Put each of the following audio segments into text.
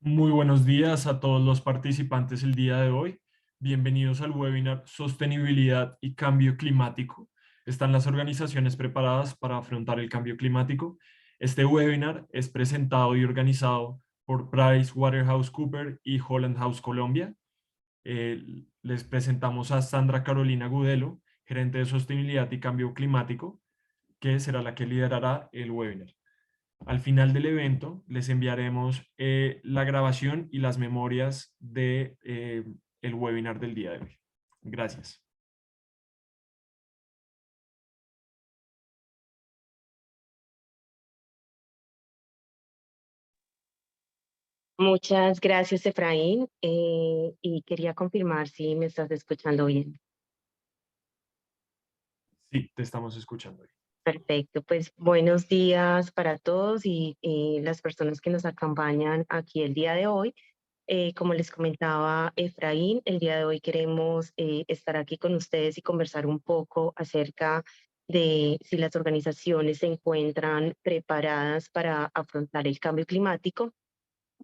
Muy buenos días a todos los participantes el día de hoy. Bienvenidos al webinar Sostenibilidad y Cambio Climático. ¿Están las organizaciones preparadas para afrontar el cambio climático? Este webinar es presentado y organizado por PricewaterhouseCoopers y Holland House Colombia. Eh, Les presentamos a Sandra Carolina Gudelo, gerente de Sostenibilidad y Cambio Climático, que será la que liderará el webinar. Al final del evento les enviaremos la grabación y las memorias de el webinar del día de hoy. Gracias. Muchas gracias, Efraín. Y quería confirmar si me estás escuchando bien. Sí, te estamos escuchando hoy. Perfecto, pues buenos días para todos y las personas que nos acompañan aquí el día de hoy. Como les comentaba Efraín, el día de hoy queremos estar aquí con ustedes y conversar un poco acerca de si las organizaciones se encuentran preparadas para afrontar el cambio climático.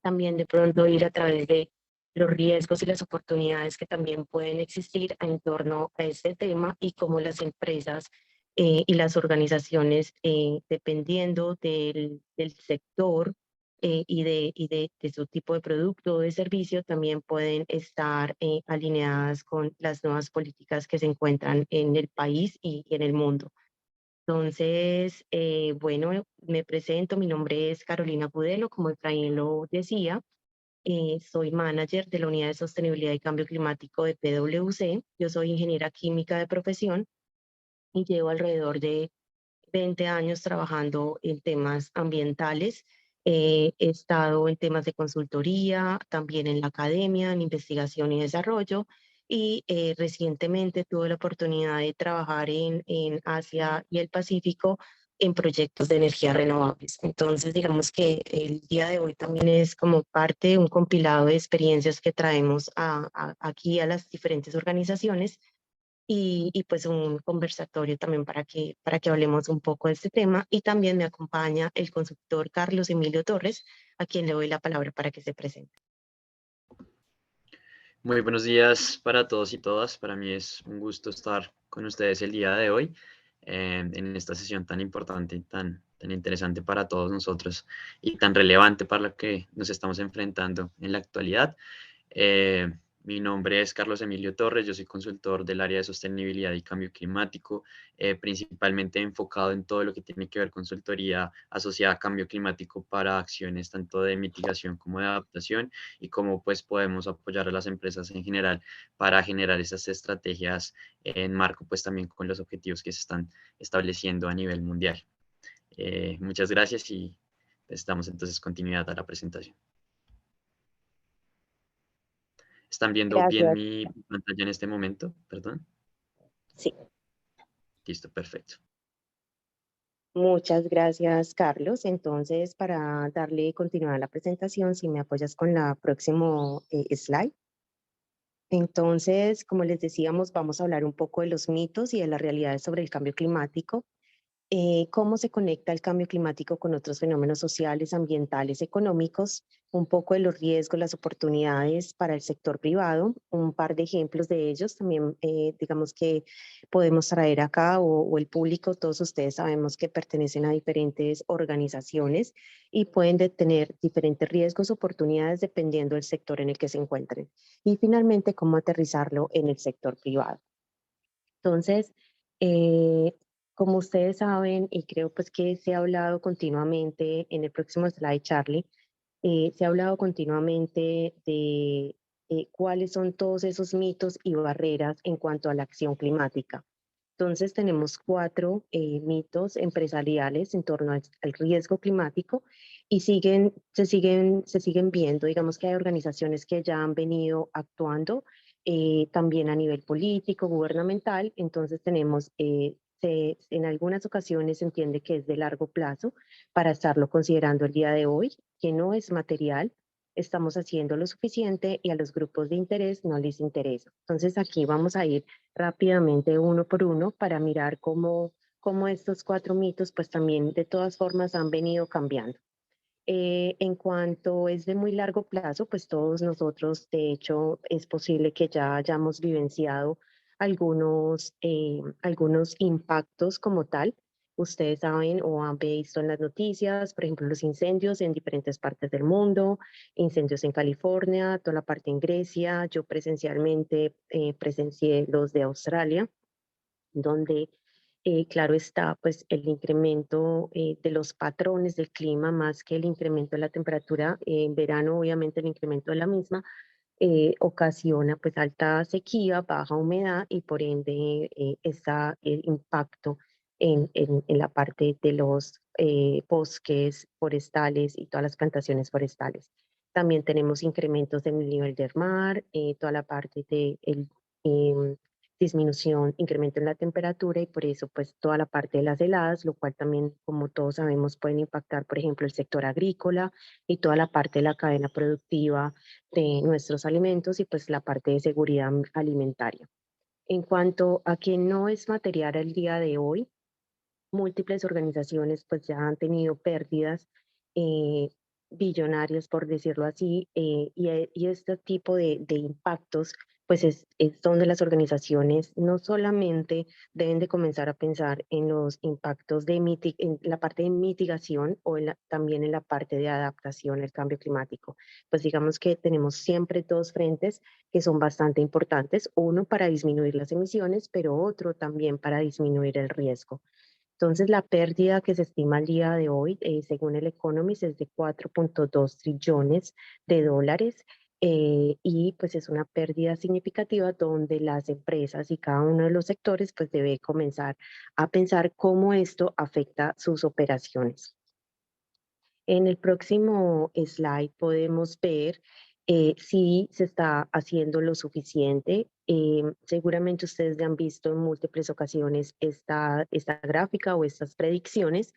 También de pronto ir a través de los riesgos y las oportunidades que también pueden existir en torno a este tema y cómo las empresas y las organizaciones, dependiendo del sector y de su tipo de producto o de servicio, también pueden estar alineadas con las nuevas políticas que se encuentran en el país y en el mundo. Entonces, bueno, me presento, mi nombre es Carolina Budelo, como Efraín lo decía. Soy manager de la Unidad de Sostenibilidad y Cambio Climático de PwC. Yo soy ingeniera química de profesión y llevo alrededor de 20 años trabajando en temas ambientales. He estado en temas de consultoría, también en la academia, en investigación y desarrollo. Y recientemente tuve la oportunidad de trabajar en Asia y el Pacífico en proyectos de energías renovables. Entonces, digamos que el día de hoy también es como parte de un compilado de experiencias que traemos aquí a las diferentes organizaciones y pues un conversatorio también para que hablemos un poco de este tema. Y también me acompaña el consultor Carlos Emilio Torres, a quien le doy la palabra para que se presente. Muy buenos días para todos y todas. Para mí es un gusto estar con ustedes el día de hoy en esta sesión tan importante y tan interesante para todos nosotros y tan relevante para lo que nos estamos enfrentando en la actualidad. Eh, Mi nombre es Carlos Emilio Torres, yo soy consultor del área de sostenibilidad y cambio climático, principalmente enfocado en todo lo que tiene que ver consultoría asociada a cambio climático para acciones tanto de mitigación como de adaptación y cómo pues podemos apoyar a las empresas en general para generar esas estrategias en marco pues también con los objetivos que se están estableciendo a nivel mundial. Muchas gracias y pues, damos entonces continuidad a la presentación. ¿Están viendo bien Gracias. mi pantalla en este momento? Perdón. Sí, Listo, perfecto. muchas gracias, Carlos. Entonces, para darle continuidad a la presentación, si me apoyas con la próximo slide. Entonces, como les decíamos, vamos a hablar un poco de los mitos y de las realidades sobre el cambio climático. Cómo se conecta el cambio climático con otros fenómenos sociales, ambientales, económicos, un poco de los riesgos, las oportunidades para el sector privado, un par de ejemplos de ellos también, digamos que podemos traer acá o el público, todos ustedes sabemos que pertenecen a diferentes organizaciones y pueden tener diferentes riesgos, oportunidades dependiendo del sector en el que se encuentren. Y finalmente, cómo aterrizarlo en el sector privado. Entonces, eh, como ustedes saben, y creo pues que se ha hablado continuamente, en el próximo slide, Charlie, se ha hablado continuamente de cuáles son todos esos mitos y barreras en cuanto a la acción climática. Entonces, tenemos cuatro mitos empresariales en torno al riesgo climático y se siguen viendo. Digamos que hay organizaciones que ya han venido actuando también a nivel político, gubernamental. Entonces, en algunas ocasiones se entiende que es de largo plazo para estarlo considerando el día de hoy, que no es material. Estamos haciendo lo suficiente y a los grupos de interés no les interesa. Entonces, aquí vamos a ir rápidamente uno por uno para mirar cómo estos cuatro mitos pues también de todas formas han venido cambiando. En cuanto es de muy largo plazo, pues todos nosotros, de hecho, es posible que ya hayamos vivenciado algunos impactos como tal. Ustedes saben o han visto en las noticias, por ejemplo, los incendios en diferentes partes del mundo, incendios en California, toda la parte en Grecia. Yo presencialmente presencié los de Australia, donde claro está, pues el incremento de los patrones del clima más que el incremento de la temperatura. En verano, obviamente, el incremento de la misma ocasiona pues alta sequía, baja humedad y por ende está el impacto en la parte de los bosques forestales y todas las plantaciones forestales. También tenemos incrementos en el nivel del mar, toda la parte de disminución, incremento en la temperatura y por eso pues toda la parte de las heladas, lo cual también, como todos sabemos, pueden impactar, por ejemplo, el sector agrícola y toda la parte de la cadena productiva de nuestros alimentos y pues la parte de seguridad alimentaria. En cuanto a que no es material al día de hoy, múltiples organizaciones pues ya han tenido pérdidas eh, billonarias, por decirlo así, y este tipo de impactos pues es donde las organizaciones no solamente deben de comenzar a pensar en los impactos en la parte de mitigación o también en la parte de adaptación al cambio climático. Pues digamos que tenemos siempre dos frentes que son bastante importantes, uno para disminuir las emisiones, pero otro también para disminuir el riesgo. Entonces, la pérdida que se estima al día de hoy, según el Economist, es de 4.2 trillones de dólares y pues es una pérdida significativa donde las empresas y cada uno de los sectores pues debe comenzar a pensar cómo esto afecta sus operaciones. En el próximo slide podemos ver si se está haciendo lo suficiente. Seguramente ustedes ya han visto en múltiples ocasiones esta gráfica o estas predicciones.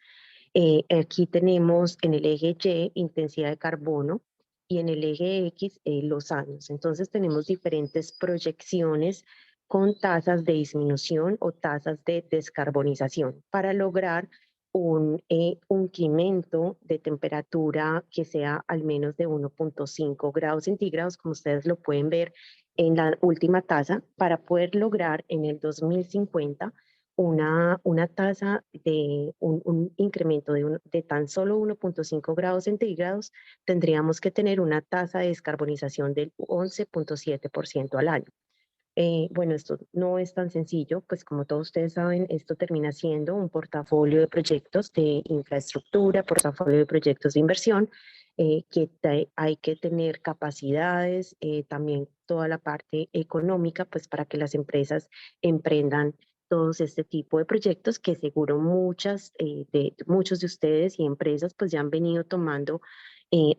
Aquí tenemos en el eje Y intensidad de carbono y en el eje X los años. Entonces tenemos diferentes proyecciones con tasas de disminución o tasas de descarbonización para lograr un incremento de temperatura que sea al menos de 1.5 grados centígrados, como ustedes lo pueden ver en la última tasa, para poder lograr en el 2050 una tasa de un incremento de tan solo 1.5 grados centígrados. Tendríamos que tener una tasa de descarbonización del 11.7% al año. Bueno, esto no es tan sencillo, pues como todos ustedes saben, esto termina siendo un portafolio de proyectos de infraestructura, portafolio de proyectos de inversión, hay que tener capacidades, también toda la parte económica, pues para que las empresas emprendan todos este tipo de proyectos que seguro muchos de ustedes y empresas pues ya han venido tomando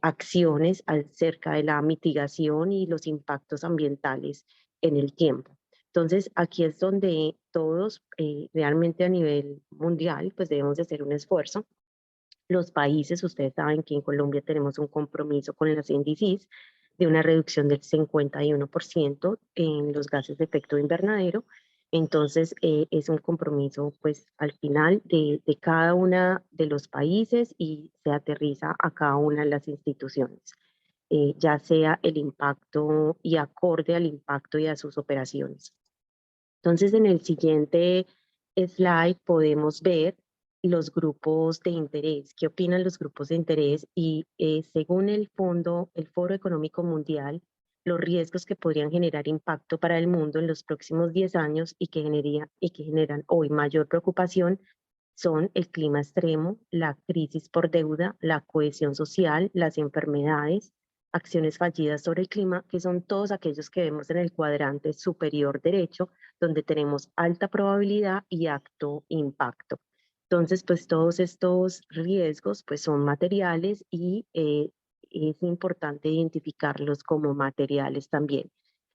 acciones acerca de la mitigación y los impactos ambientales en el tiempo. Entonces, aquí es donde todos, realmente a nivel mundial, pues debemos de hacer un esfuerzo. Los países, ustedes saben que en Colombia tenemos un compromiso con las NDCs de una reducción del 51% en los gases de efecto invernadero. Entonces, es un compromiso, pues, al final de cada uno de los países y se aterriza a cada una de las instituciones, ya sea el impacto y acorde al impacto y a sus operaciones. Entonces, en el siguiente slide podemos ver los grupos de interés. ¿Qué opinan los grupos de interés? Y según el Foro Económico Mundial, los riesgos que podrían generar impacto para el mundo en los próximos 10 años y que generan hoy mayor preocupación son el clima extremo, la crisis por deuda, la cohesión social, las enfermedades, acciones fallidas sobre el clima, que son todos aquellos que vemos en el cuadrante superior derecho, donde tenemos alta probabilidad y alto impacto. Entonces, pues todos estos riesgos pues son materiales y es importante identificarlos como materiales también.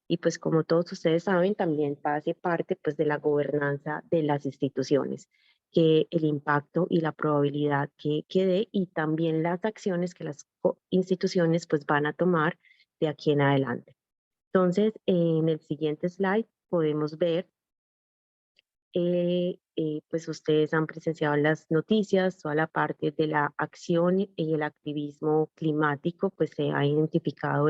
Y pues como todos ustedes saben, también hace parte pues de la gobernanza de las instituciones, que el impacto y la probabilidad que dé y también las acciones que las instituciones pues van a tomar de aquí en adelante. Entonces, en el siguiente slide podemos ver pues ustedes han presenciado las noticias, toda la parte de la acción y el activismo climático, pues se ha intensificado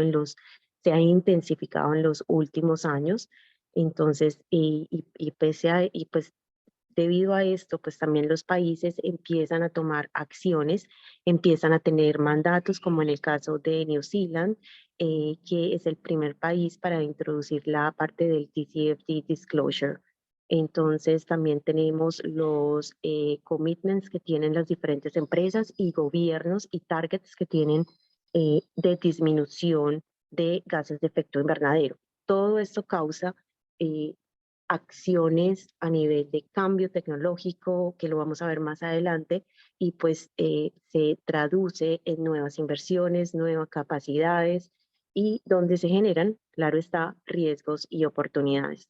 en los últimos años. Entonces, y pues debido a esto, pues también los países empiezan a tomar acciones, empiezan a tener mandatos, como en el caso de New Zealand, que es el primer país para introducir la parte del TCFD disclosure. Entonces también tenemos los commitments que tienen las diferentes empresas y gobiernos y targets que tienen de disminución de gases de efecto invernadero. Todo esto causa eh, acciones a nivel de cambio tecnológico, que lo vamos a ver más adelante, y pues se traduce en nuevas inversiones, nuevas capacidades y donde se generan, claro está, riesgos y oportunidades.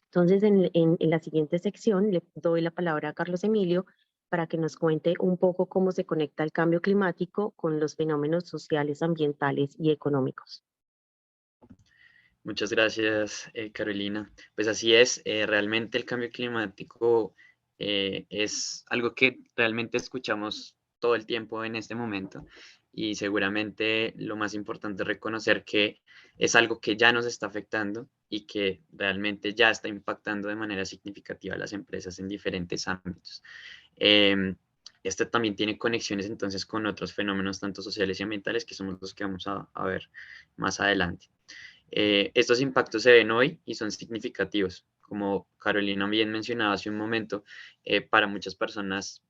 Entonces, en la siguiente sección le doy la palabra a Carlos Emilio para que nos cuente un poco cómo se conecta el cambio climático con los fenómenos sociales, ambientales y económicos. Muchas gracias, Carolina. Pues así es, realmente el cambio climático es algo que realmente escuchamos todo el tiempo en este momento y seguramente lo más importante es reconocer que es algo que ya nos está afectando y que realmente ya está impactando de manera significativa a las empresas en diferentes ámbitos. Em, este también tiene conexiones entonces con otros fenómenos tanto sociales y ambientales que somos los que vamos a ver más adelante. Estos impactos se ven hoy y son significativos. Como Carolina bien mencionaba hace un momento, para muchas personas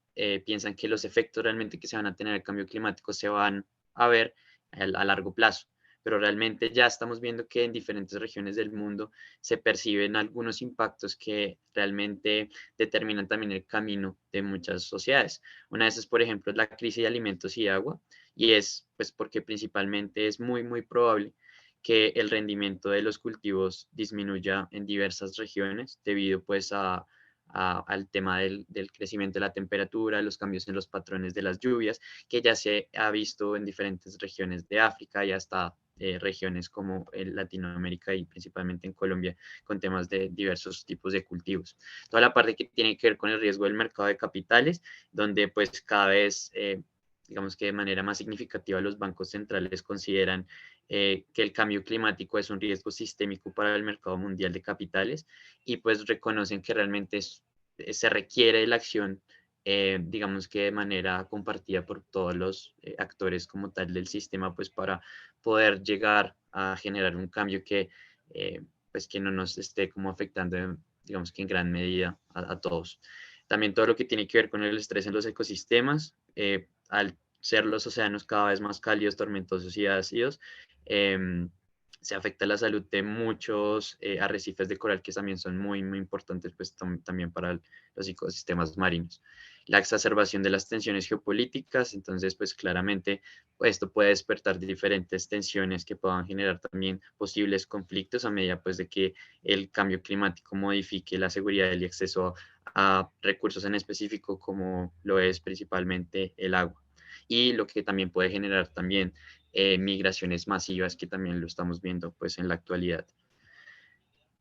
piensan que los efectos realmente que se van a tener al cambio climático se van a ver a largo plazo, pero realmente ya estamos viendo que en diferentes regiones del mundo se perciben algunos impactos que realmente determinan también el camino de muchas sociedades. Una de esas, por ejemplo, es la crisis de alimentos y agua, y es pues porque principalmente es muy probable que el rendimiento de los cultivos disminuya en diversas regiones debido pues al tema del crecimiento de la temperatura, los cambios en los patrones de las lluvias, que ya se ha visto en diferentes regiones de África y hasta regiones como en Latinoamérica y principalmente en Colombia con temas de diversos tipos de cultivos. Toda la parte que tiene que ver con el riesgo del mercado de capitales, donde pues cada vez digamos que de manera más significativa los bancos centrales consideran que el cambio climático es un riesgo sistémico para el mercado mundial de capitales y pues reconocen que realmente se requiere la acción, digamos que de manera compartida por todos los actores como tal del sistema, pues para poder llegar a generar un cambio que, pues que no nos esté como afectando, digamos que en gran medida a todos. También todo lo que tiene que ver con el estrés en los ecosistemas, al ser los océanos cada vez más cálidos, tormentosos y ácidos, eh, se afecta la salud de muchos arrecifes de coral que también son muy importantes pues, también para los ecosistemas marinos. La exacerbación de las tensiones geopolíticas, entonces pues claramente pues, esto puede despertar diferentes tensiones que puedan generar también posibles conflictos a medida pues de que el cambio climático modifique la seguridad y el acceso a recursos en específico como lo es principalmente el agua y lo que también puede generar también migraciones masivas que también lo estamos viendo pues en la actualidad.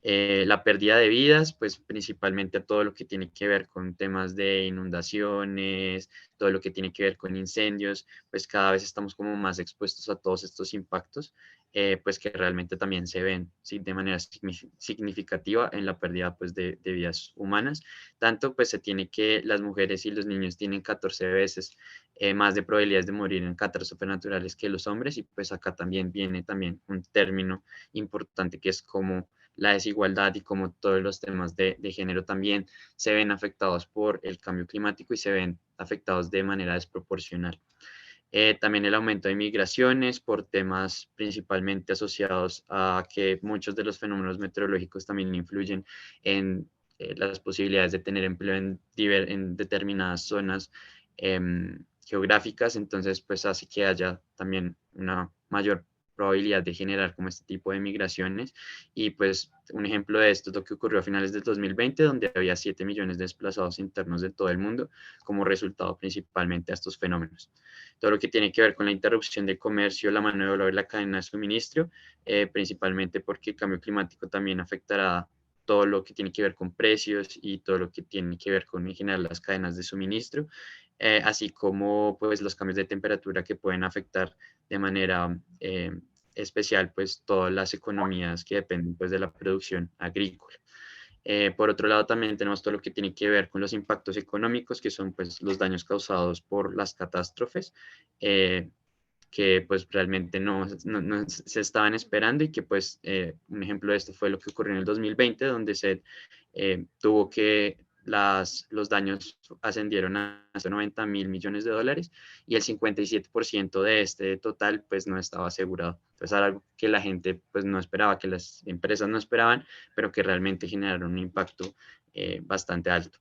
La pérdida de vidas, pues principalmente todo lo que tiene que ver con temas de inundaciones, todo lo que tiene que ver con incendios, pues cada vez estamos como más expuestos a todos estos impactos, pues que realmente también se ven ¿sí? De manera significativa en la pérdida pues de vidas humanas. Tanto pues se tiene que las mujeres y los niños tienen 14 veces más de probabilidades de morir en catástrofes naturales que los hombres y pues acá también viene también un término importante que es como la desigualdad y como todos los temas de género también se ven afectados por el cambio climático y se ven afectados de manera desproporcional. También el aumento de migraciones por temas principalmente asociados a que muchos de los fenómenos meteorológicos también influyen en las posibilidades de tener empleo en determinadas zonas geográficas, entonces pues hace que haya también una mayor probabilidad de generar como este tipo de migraciones y pues un ejemplo de esto es lo que ocurrió a finales del 2020 donde había 7 millones de desplazados internos de todo el mundo como resultado principalmente a estos fenómenos. Todo lo que tiene que ver con la interrupción del comercio, la mano de obra y la cadena de suministro, principalmente porque el cambio climático también afectará todo lo que tiene que ver con precios y todo lo que tiene que ver con en general las cadenas de suministro, así como pues los cambios de temperatura que pueden afectar de manera especial pues todas las economías que dependen pues de la producción agrícola. Por otro lado, también tenemos todo lo que tiene que ver con los impactos económicos, que son pues los daños causados por las catástrofes, que pues realmente no se estaban esperando y que pues un ejemplo de esto fue lo que ocurrió en el 2020, donde se tuvo que los daños ascendieron a hasta 90.000 millones de dólares y el 57% de este total pues no estaba asegurado. Entonces era algo que la gente pues no esperaba, que las empresas no esperaban, pero que realmente generaron un impacto bastante alto.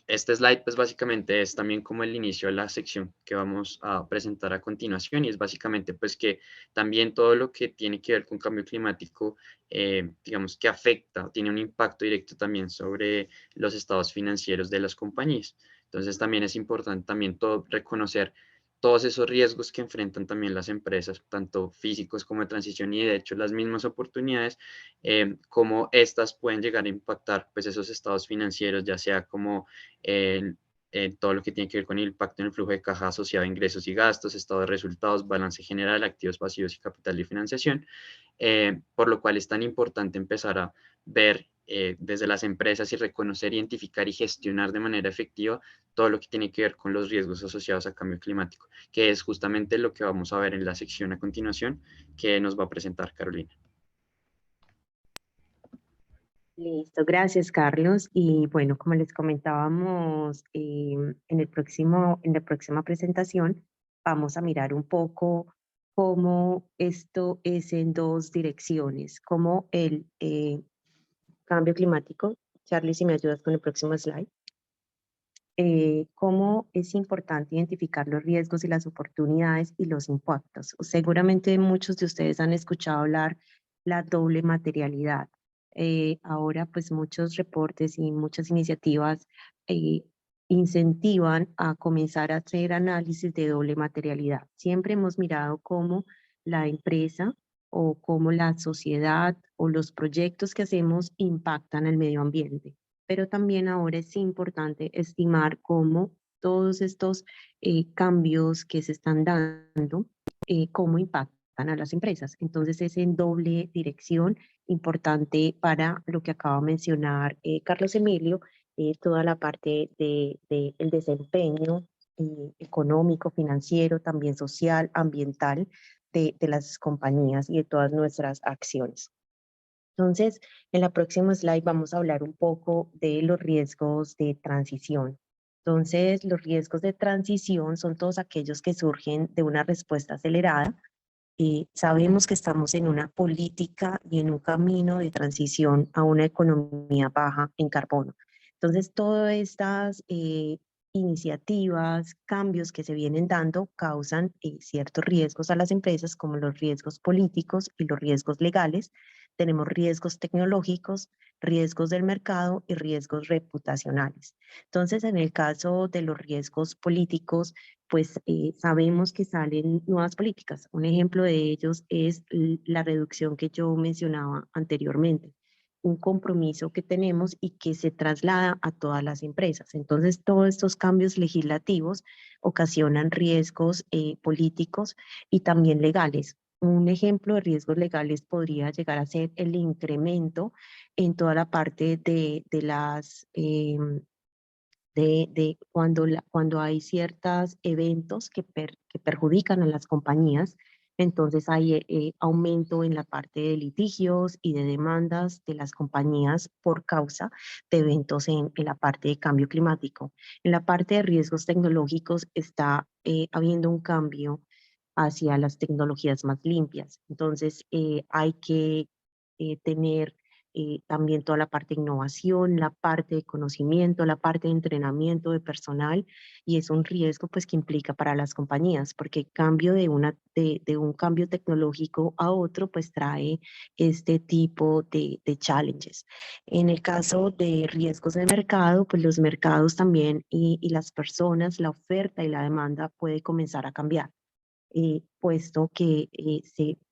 Este slide pues básicamente es también como el inicio de la sección que vamos a presentar a continuación y es básicamente pues que también todo lo que tiene que ver con cambio climático, digamos que afecta, tiene un impacto directo también sobre los estados financieros de las compañías. Entonces también es importante también reconocer todos esos riesgos que enfrentan también las empresas, tanto físicos como de transición y de hecho las mismas oportunidades, cómo estas pueden llegar a impactar pues esos estados financieros, ya sea como todo lo que tiene que ver con el impacto en el flujo de caja asociado a ingresos y gastos, estado de resultados, balance general, activos pasivos y capital de financiación, por lo cual es tan importante empezar a ver desde las empresas y reconocer, identificar y gestionar de manera efectiva todo lo que tiene que ver con los riesgos asociados a cambio climático, que es justamente lo que vamos a ver en la sección a continuación que nos va a presentar Carolina. Listo, gracias Carlos. Y bueno, como les comentábamos en la próxima presentación, vamos a mirar un poco cómo esto es en dos direcciones, cómo el cambio climático. Charlie, si me ayudas con el próximo slide. Cómo es importante identificar los riesgos y las oportunidades y los impactos. Seguramente muchos de ustedes han escuchado hablar la doble materialidad. Ahora, pues muchos reportes y muchas iniciativas eh, incentivan a comenzar a hacer análisis de doble materialidad. Siempre hemos mirado cómo la empresa o cómo la sociedad o los proyectos que hacemos impactan el medio ambiente, pero también ahora es importante estimar cómo todos estos cambios que se están dando, cómo impactan a las empresas. Entonces es en doble dirección, importante para lo que acaba de mencionar Carlos Emilio, toda la parte de el desempeño económico, financiero, también social, ambiental de las compañías y de todas nuestras acciones. Entonces, en la próxima slide vamos a hablar un poco de los riesgos de transición. Entonces, los riesgos de transición son todos aquellos que surgen de una respuesta acelerada. Sabemos que estamos en una política y en un camino de transición a una economía baja en carbono. Entonces, todas estas iniciativas, cambios que se vienen dando causan ciertos riesgos a las empresas, como los riesgos políticos y los riesgos legales. Tenemos riesgos tecnológicos, riesgos del mercado y riesgos reputacionales. Entonces, en el caso de los riesgos políticos, pues sabemos que salen nuevas políticas. Un ejemplo de ellos es la reducción que yo mencionaba anteriormente, un compromiso que tenemos y que se traslada a todas las empresas. Entonces, todos estos cambios legislativos ocasionan riesgos políticos y también legales. Un ejemplo de riesgos legales podría llegar a ser el incremento en toda la parte de las de cuando hay ciertos eventos que perjudican a las compañías, entonces hay aumento en la parte de litigios y de demandas de las compañías por causa de eventos en la parte de cambio climático. En la parte de riesgos tecnológicos está habiendo un cambio hacia las tecnologías más limpias. Entonces hay que tener también toda la parte de innovación, la parte de conocimiento, la parte de entrenamiento de personal, y es un riesgo pues que implica para las compañías, porque cambio de un cambio tecnológico a otro pues trae este tipo de challenges. En el caso de riesgos de mercado, pues los mercados también y las personas, la oferta y la demanda puede comenzar a cambiar, puesto que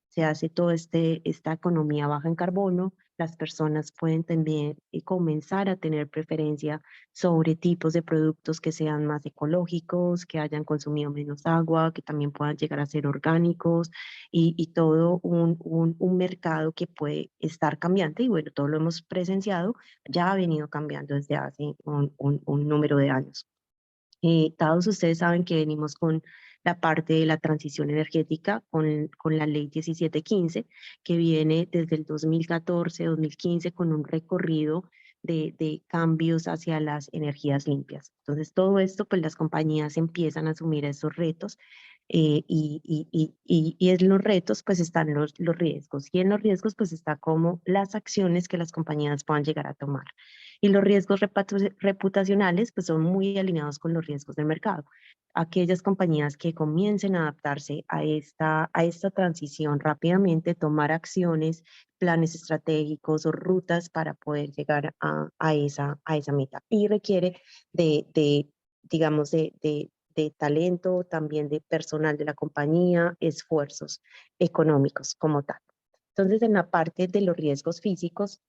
se hace toda esta economía baja en carbono, las personas pueden también comenzar a tener preferencia sobre tipos de productos que sean más ecológicos, que hayan consumido menos agua, que también puedan llegar a ser orgánicos y todo un mercado que puede estar cambiante. Y bueno, todo lo hemos presenciado, ya ha venido cambiando desde hace un número de años. Todos ustedes saben que venimos con la parte de la transición energética con la ley 1715, que viene desde el 2014, 2015, con un recorrido de cambios hacia las energías limpias. Entonces, todo esto, pues las compañías empiezan a asumir esos retos y en los retos, pues están los riesgos. Y en los riesgos, pues está como las acciones que las compañías puedan llegar a tomar. Y los riesgos reputacionales pues son muy alineados con los riesgos del mercado. Aquellas compañías que comiencen a adaptarse a esta transición rápidamente, tomar acciones, planes estratégicos o rutas para poder llegar a esa meta. Y requiere digamos, de talento, también de personal de la compañía, esfuerzos económicos como tal. Entonces, en la parte de los riesgos físicos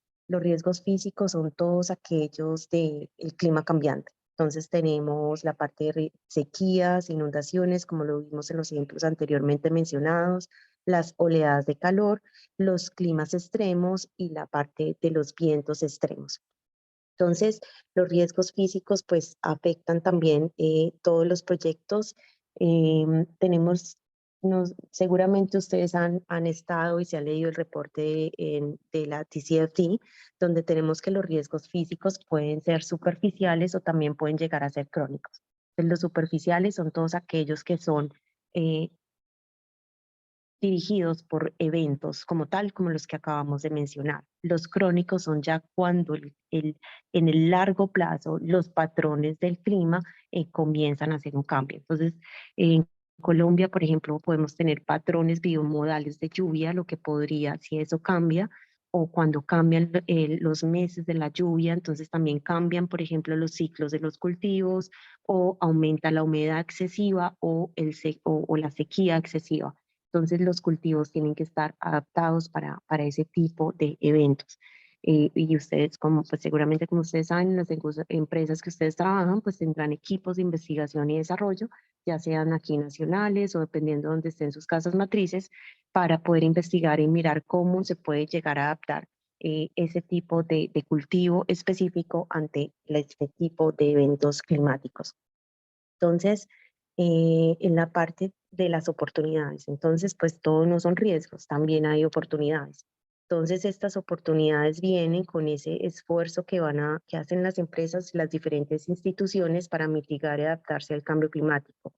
son todos aquellos del clima cambiante. Entonces tenemos la parte de sequías, inundaciones, como lo vimos en los ejemplos anteriormente mencionados, las oleadas de calor, los climas extremos y la parte de los vientos extremos. Entonces, los riesgos físicos pues afectan también todos los proyectos. Tenemos, seguramente ustedes han estado y se ha leído el reporte de la TCFD, donde tenemos que los riesgos físicos pueden ser superficiales o también pueden llegar a ser crónicos. Entonces, los superficiales son todos aquellos que son eh, dirigidos por eventos como tal, como los que acabamos de mencionar. Los crónicos son ya cuando en el largo plazo los patrones del clima comienzan a hacer un cambio. Entonces, en Colombia, por ejemplo, podemos tener patrones biomodales de lluvia, lo que podría, si eso cambia, o cuando cambian los meses de la lluvia, entonces también cambian, por ejemplo, los ciclos de los cultivos, o aumenta la humedad excesiva o la sequía excesiva. Entonces los cultivos tienen que estar adaptados para ese tipo de eventos. Y ustedes, como pues seguramente como ustedes saben, en las empresas que ustedes trabajan, pues tendrán equipos de investigación y desarrollo, ya sean aquí nacionales o dependiendo de donde estén sus casas matrices, para poder investigar y mirar cómo se puede llegar a adaptar ese tipo de cultivo específico ante este tipo de eventos climáticos. Entonces, en la parte de las oportunidades, entonces, pues todos no son riesgos, también hay oportunidades. Entonces, estas oportunidades vienen con ese esfuerzo que hacen las empresas, las diferentes instituciones para mitigar y adaptarse al cambio climático.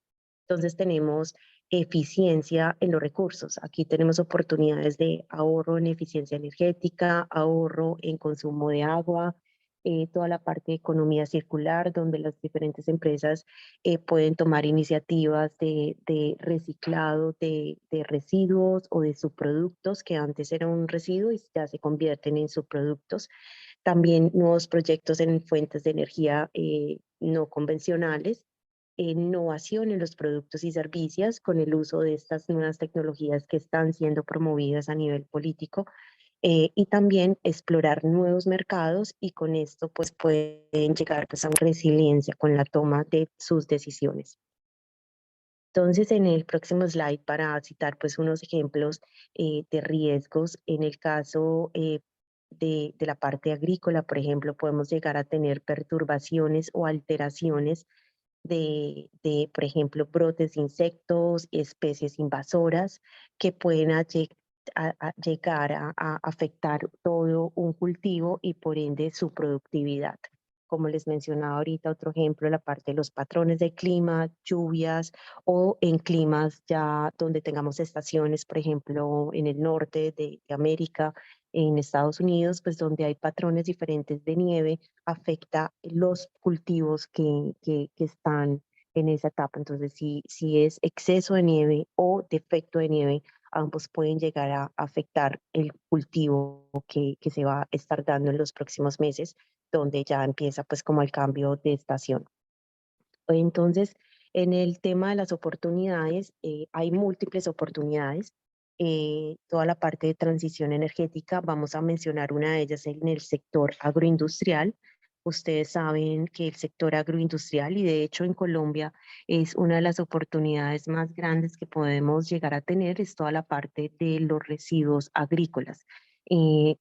Entonces, tenemos eficiencia en los recursos. Aquí tenemos oportunidades de ahorro en eficiencia energética, ahorro en consumo de agua, toda la parte de economía circular, donde las diferentes empresas pueden tomar iniciativas de reciclado de residuos o de subproductos que antes eran un residuo y ya se convierten en subproductos. También nuevos proyectos en fuentes de energía no convencionales, innovación en los productos y servicios con el uso de estas nuevas tecnologías que están siendo promovidas a nivel político, y también explorar nuevos mercados y con esto pues pueden llegar pues a una resiliencia con la toma de sus decisiones. Entonces, en el próximo slide, para citar pues unos ejemplos de riesgos, en el caso de la parte agrícola, por ejemplo, podemos llegar a tener perturbaciones o alteraciones por ejemplo, brotes de insectos, especies invasoras que pueden llegar a afectar todo un cultivo y por ende su productividad. Como les mencionaba ahorita, otro ejemplo, la parte de los patrones de clima, lluvias o en climas ya donde tengamos estaciones, por ejemplo, en el norte de América, en Estados Unidos, pues donde hay patrones diferentes de nieve, afecta los cultivos que están en esa etapa. Entonces, si es exceso de nieve o defecto de nieve, ambos pueden llegar a afectar el cultivo que se va a estar dando en los próximos meses, donde ya empieza pues como el cambio de estación. Entonces, en el tema de las oportunidades, hay múltiples oportunidades. toda la parte de transición energética. Vamos a mencionar una de ellas en el sector agroindustrial. Ustedes saben que el sector agroindustrial, y de hecho en Colombia es una de las oportunidades más grandes que podemos llegar a tener, es toda la parte de los residuos agrícolas.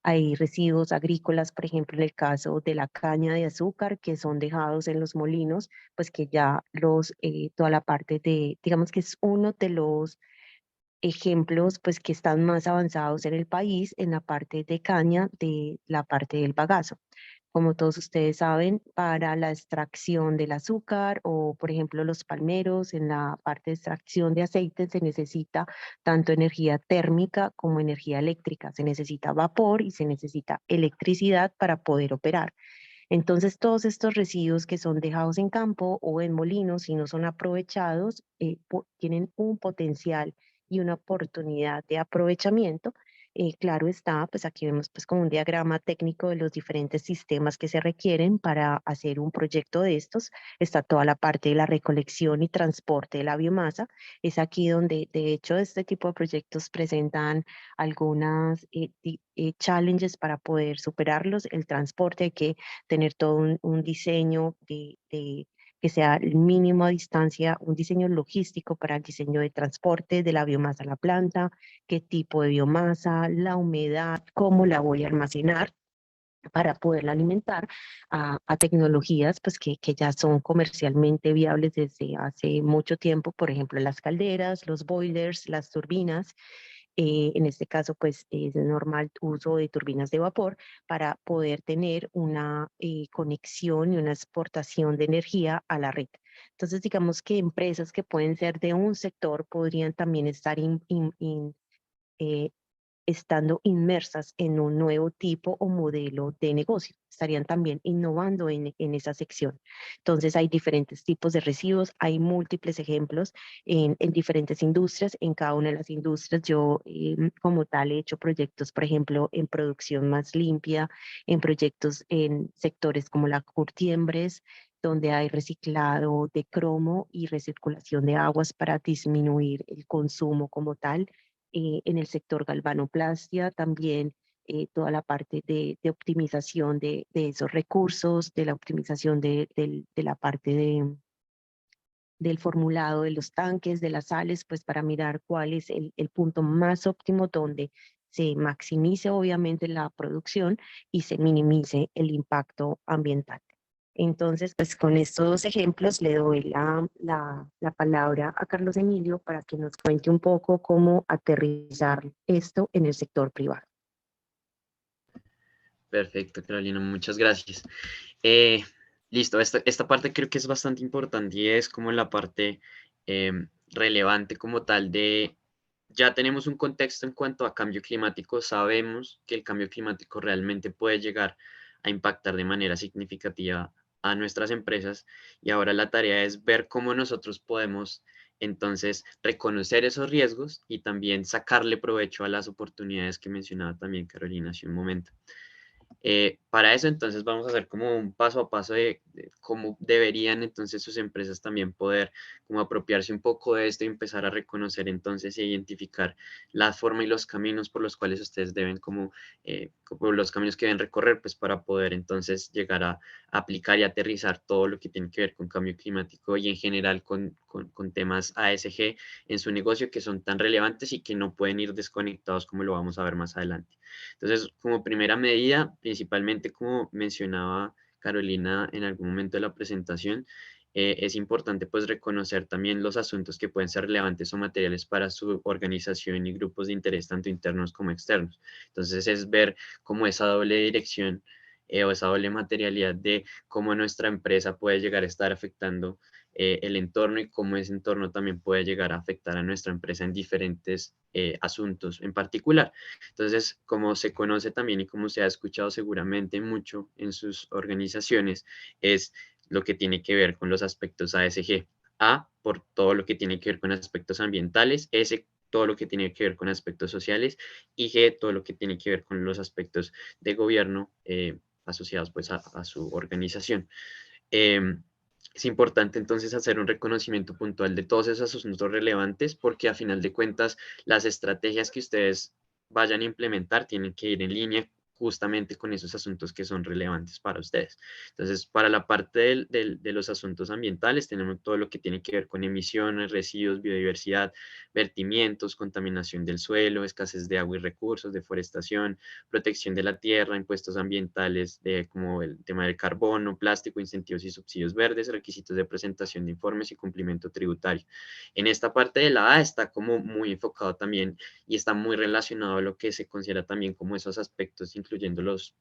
Hay residuos agrícolas, por ejemplo, en el caso de la caña de azúcar, que son dejados en los molinos, pues que ya toda la parte de, digamos que es uno de los ejemplos pues que están más avanzados en el país en la parte de caña, de la parte del bagazo. Como todos ustedes saben, para la extracción del azúcar o, por ejemplo, los palmeros, en la parte de extracción de aceite se necesita tanto energía térmica como energía eléctrica. Se necesita vapor y se necesita electricidad para poder operar. Entonces, todos estos residuos que son dejados en campo o en molinos y no son aprovechados, tienen un potencial y una oportunidad de aprovechamiento. Claro está, pues aquí vemos pues como un diagrama técnico de los diferentes sistemas que se requieren para hacer un proyecto de estos. Está toda la parte de la recolección y transporte de la biomasa. Es aquí donde, de hecho, este tipo de proyectos presentan algunas challenges para poder superarlos. El transporte, hay que tener todo un diseño que sea el mínimo a distancia, un diseño logístico para el diseño de transporte de la biomasa a la planta, qué tipo de biomasa, la humedad, cómo la voy a almacenar para poderla alimentar a tecnologías pues, que ya son comercialmente viables desde hace mucho tiempo, por ejemplo, las calderas, los boilers, las turbinas. En este caso, pues es normal uso de turbinas de vapor para poder tener una conexión y una exportación de energía a la red. Entonces, digamos que empresas que pueden ser de un sector podrían también estar eh, estando inmersas en un nuevo tipo o modelo de negocio. Estarían también innovando en esa sección. Entonces hay diferentes tipos de residuos, hay múltiples ejemplos en diferentes industrias. En cada una de las industrias yo como tal he hecho proyectos, por ejemplo, en producción más limpia, en proyectos en sectores como la curtiembres, donde hay reciclado de cromo y recirculación de aguas para disminuir el consumo como tal. En el sector galvanoplastia también, toda la parte de optimización de esos recursos, de la optimización de la parte del formulado de los tanques, de las sales, pues para mirar cuál es el punto más óptimo donde se maximice obviamente la producción y se minimice el impacto ambiental. Entonces, pues con estos dos ejemplos le doy la palabra a Carlos Emilio para que nos cuente un poco cómo aterrizar esto en el sector privado. Perfecto, Carolina, muchas gracias. Eh, Listo, esta parte creo que es bastante importante y es como la parte relevante como tal de, ya tenemos un contexto en cuanto a cambio climático, sabemos que el cambio climático realmente puede llegar a impactar de manera significativa a nuestras empresas y ahora la tarea es ver cómo nosotros podemos entonces reconocer esos riesgos y también sacarle provecho a las oportunidades que mencionaba también Carolina hace un momento. Para eso entonces vamos a hacer como un paso a paso de cómo deberían entonces sus empresas también poder como apropiarse un poco de esto y empezar a reconocer entonces e identificar la forma y los caminos por los cuales ustedes deben como los caminos que deben recorrer pues para poder entonces llegar a aplicar y aterrizar todo lo que tiene que ver con cambio climático y en general con temas ASG en su negocio que son tan relevantes y que no pueden ir desconectados como lo vamos a ver más adelante. Entonces, como primera medida, principalmente como mencionaba Carolina en algún momento de la presentación, es importante pues reconocer también los asuntos que pueden ser relevantes o materiales para su organización y grupos de interés tanto internos como externos. Entonces es ver cómo esa doble dirección o esa doble materialidad de cómo nuestra empresa puede llegar a estar afectando el entorno y cómo ese entorno también puede llegar a afectar a nuestra empresa en diferentes asuntos en particular. Entonces, como se conoce también y como se ha escuchado seguramente mucho en sus organizaciones, es lo que tiene que ver con los aspectos ASG. A, por todo lo que tiene que ver con aspectos ambientales, S, todo lo que tiene que ver con aspectos sociales, y G, todo lo que tiene que ver con los aspectos de gobierno asociados pues a su organización. Es importante entonces hacer un reconocimiento puntual de todos esos asuntos relevantes, porque a final de cuentas las estrategias que ustedes vayan a implementar tienen que ir en línea justamente con esos asuntos que son relevantes para ustedes. Entonces, para la parte de los asuntos ambientales, tenemos todo lo que tiene que ver con emisiones, residuos, biodiversidad, vertimientos, contaminación del suelo, escasez de agua y recursos, deforestación, protección de la tierra, impuestos ambientales como el tema del carbono, plástico, incentivos y subsidios verdes, requisitos de presentación de informes y cumplimiento tributario. En esta parte de la A está como muy enfocado también y está muy relacionado a lo que se considera también como esos aspectos, incluyendo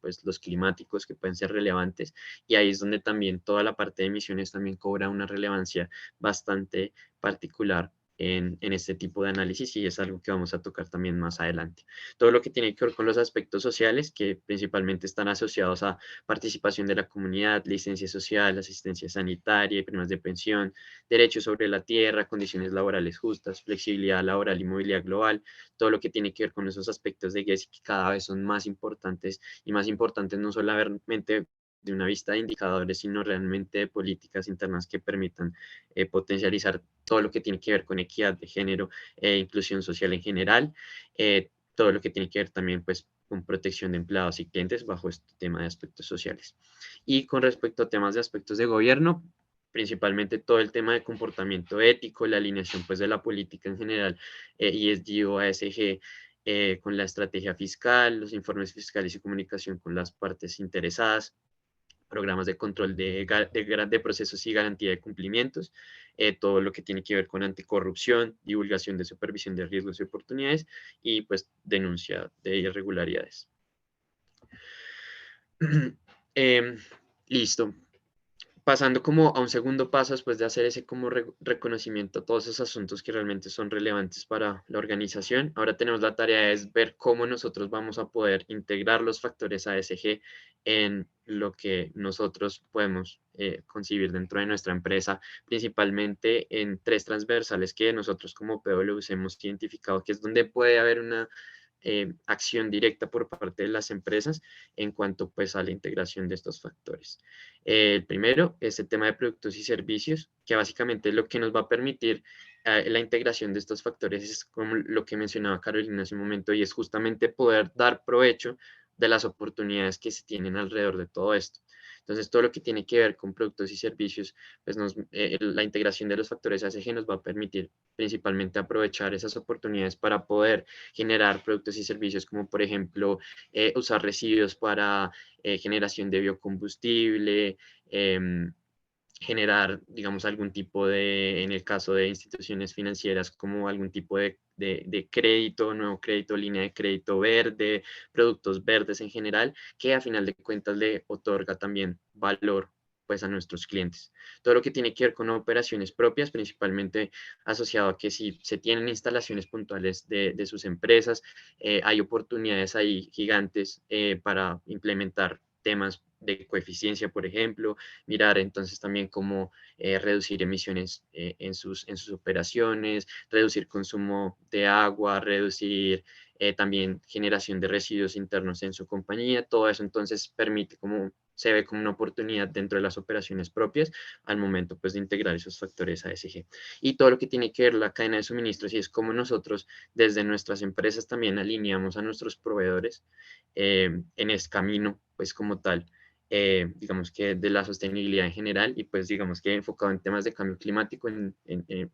pues, los climáticos que pueden ser relevantes, y ahí es donde también toda la parte de emisiones también cobra una relevancia bastante particular en este tipo de análisis, y es algo que vamos a tocar también más adelante. Todo lo que tiene que ver con los aspectos sociales, que principalmente están asociados a participación de la comunidad, licencia social, asistencia sanitaria y primas de pensión, derechos sobre la tierra, condiciones laborales justas, flexibilidad laboral y movilidad global, todo lo que tiene que ver con esos aspectos de GES que cada vez son más importantes, y más importantes no solamente de una vista de indicadores, sino realmente de políticas internas que permitan potencializar todo lo que tiene que ver con equidad de género e inclusión social en general, todo lo que tiene que ver también pues con protección de empleados y clientes bajo este tema de aspectos sociales. Y con respecto a temas de aspectos de gobierno, principalmente todo el tema de comportamiento ético, la alineación pues de la política en general, ESG o ASG, con la estrategia fiscal, los informes fiscales y comunicación con las partes interesadas, programas de control de procesos y garantía de cumplimientos, todo lo que tiene que ver con anticorrupción, divulgación de supervisión de riesgos y oportunidades, y pues denuncia de irregularidades. eh, Listo. Pasando como a un segundo paso, después de hacer ese como reconocimiento a todos esos asuntos que realmente son relevantes para la organización, ahora tenemos la tarea de ver cómo nosotros vamos a poder integrar los factores ASG en lo que nosotros podemos concebir dentro de nuestra empresa, principalmente en tres transversales que nosotros como PWC hemos identificado, que es donde puede haber una acción directa por parte de las empresas en cuanto pues a la integración de estos factores. El primero es el tema de productos y servicios, que básicamente es lo que nos va a permitir la integración de estos factores, es como lo que mencionaba Carolina hace un momento, y es justamente poder dar provecho de las oportunidades que se tienen alrededor de todo esto. Entonces, todo lo que tiene que ver con productos y servicios, pues la integración de los factores ASG nos va a permitir principalmente aprovechar esas oportunidades para poder generar productos y servicios como, por ejemplo, usar residuos para generación de biocombustible, generar, digamos, algún tipo de, en el caso de instituciones financieras, como algún tipo de crédito, nuevo crédito, línea de crédito verde, productos verdes en general, que a final de cuentas le otorga también valor pues a nuestros clientes. Todo lo que tiene que ver con operaciones propias, principalmente asociado a que si se tienen instalaciones puntuales de sus empresas, hay oportunidades ahí gigantes para implementar temas de coeficiencia, por ejemplo, mirar entonces también cómo reducir emisiones en sus operaciones, reducir consumo de agua, reducir también generación de residuos internos en su compañía. Todo eso entonces permite como se ve como una oportunidad dentro de las operaciones propias al momento pues de integrar esos factores ASG. Y todo lo que tiene que ver la cadena de suministros, y es como nosotros desde nuestras empresas también alineamos a nuestros proveedores en ese camino pues como tal, digamos que de la sostenibilidad en general, y pues digamos que enfocado en temas de cambio climático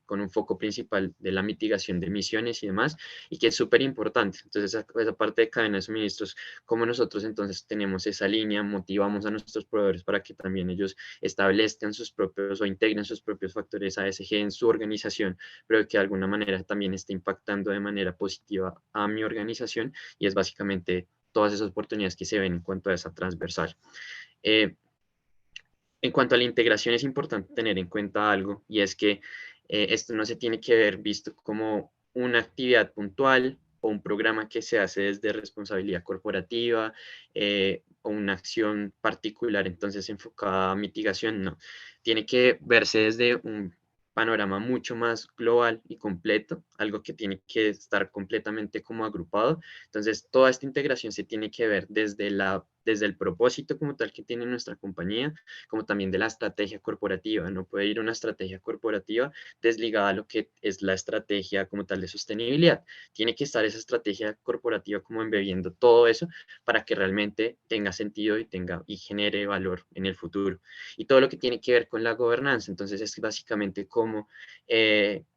con un foco principal de la mitigación de emisiones y demás, y que es súper importante. Entonces esa parte de cadena de suministros, como nosotros entonces tenemos esa línea, motivamos a nuestros proveedores para que también ellos establezcan sus propios o integren sus propios factores ASG en su organización, pero que de alguna manera también esté impactando de manera positiva a mi organización, y es básicamente todas esas oportunidades que se ven en cuanto a esa transversal. Eh, en cuanto a la integración, es importante tener en cuenta algo, y es que esto no se tiene que ver visto como una actividad puntual o un programa que se hace desde responsabilidad corporativa o una acción particular entonces enfocada a mitigación, no. Tiene que verse desde un panorama mucho más global y completo algo que tiene que estar completamente como agrupado. Entonces, toda esta integración se tiene que ver desde el propósito como tal que tiene nuestra compañía, como también de la estrategia corporativa. No puede ir una estrategia corporativa desligada a lo que es la estrategia como tal de sostenibilidad. Tiene que estar esa estrategia corporativa como embebiendo todo eso para que realmente tenga sentido y genere valor en el futuro. Y todo lo que tiene que ver con la gobernanza, entonces es básicamente cómo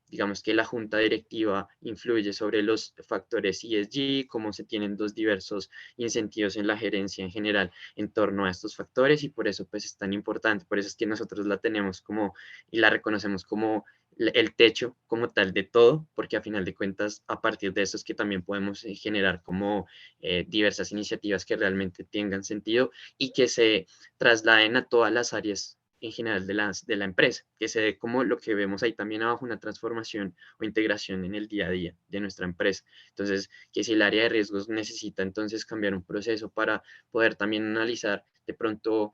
digamos que la junta directiva influye sobre los factores ESG, cómo se tienen dos diversos incentivos en la gerencia en general en torno a estos factores, y por eso pues es tan importante, por eso es que nosotros la tenemos como y la reconocemos como el techo como tal de todo, porque a final de cuentas a partir de eso es que también podemos generar como diversas iniciativas que realmente tengan sentido y que se trasladen a todas las áreas en general de la empresa, que se dé como lo que vemos ahí también abajo, una transformación o integración en el día a día de nuestra empresa. Entonces, que si el área de riesgos necesita entonces cambiar un proceso para poder también analizar de pronto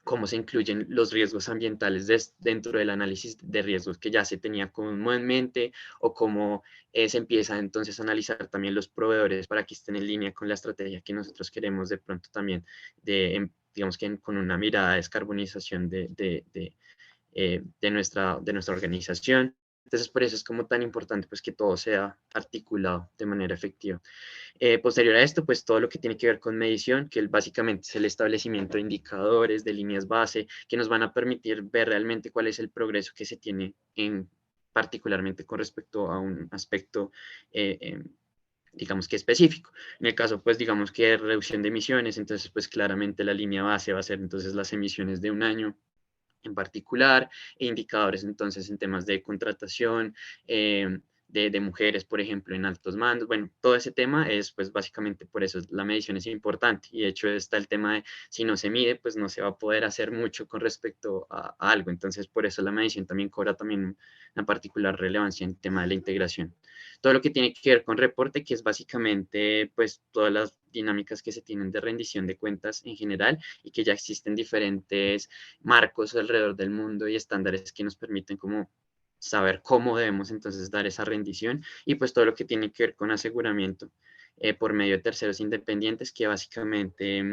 cómo se incluyen los riesgos ambientales dentro del análisis de riesgos que ya se tenía como en mente, o cómo se empieza entonces a analizar también los proveedores para que estén en línea con la estrategia que nosotros queremos de pronto también, digamos que con una mirada de descarbonización de nuestra organización. Entonces, por eso es como tan importante pues que todo sea articulado de manera efectiva. Posterior a esto, pues todo lo que tiene que ver con medición, que básicamente es el establecimiento de indicadores, de líneas base, que nos van a permitir ver realmente cuál es el progreso que se tiene particularmente con respecto a un aspecto, digamos que específico. En el caso, pues digamos que reducción de emisiones, entonces pues claramente la línea base va a ser entonces las emisiones de un año en particular, e indicadores entonces en temas de contratación, de mujeres, por ejemplo, en altos mandos. Bueno, todo ese tema es, pues básicamente por eso la medición es importante, y de hecho está el tema de si no se mide, pues no se va a poder hacer mucho con respecto a algo. Entonces, por eso la medición también cobra también una particular relevancia en el tema de la integración. Todo lo que tiene que ver con reporte, que es básicamente pues todas las dinámicas que se tienen de rendición de cuentas en general, y que ya existen diferentes marcos alrededor del mundo y estándares que nos permiten como saber cómo debemos entonces dar esa rendición, y pues todo lo que tiene que ver con aseguramiento por medio de terceros independientes que básicamente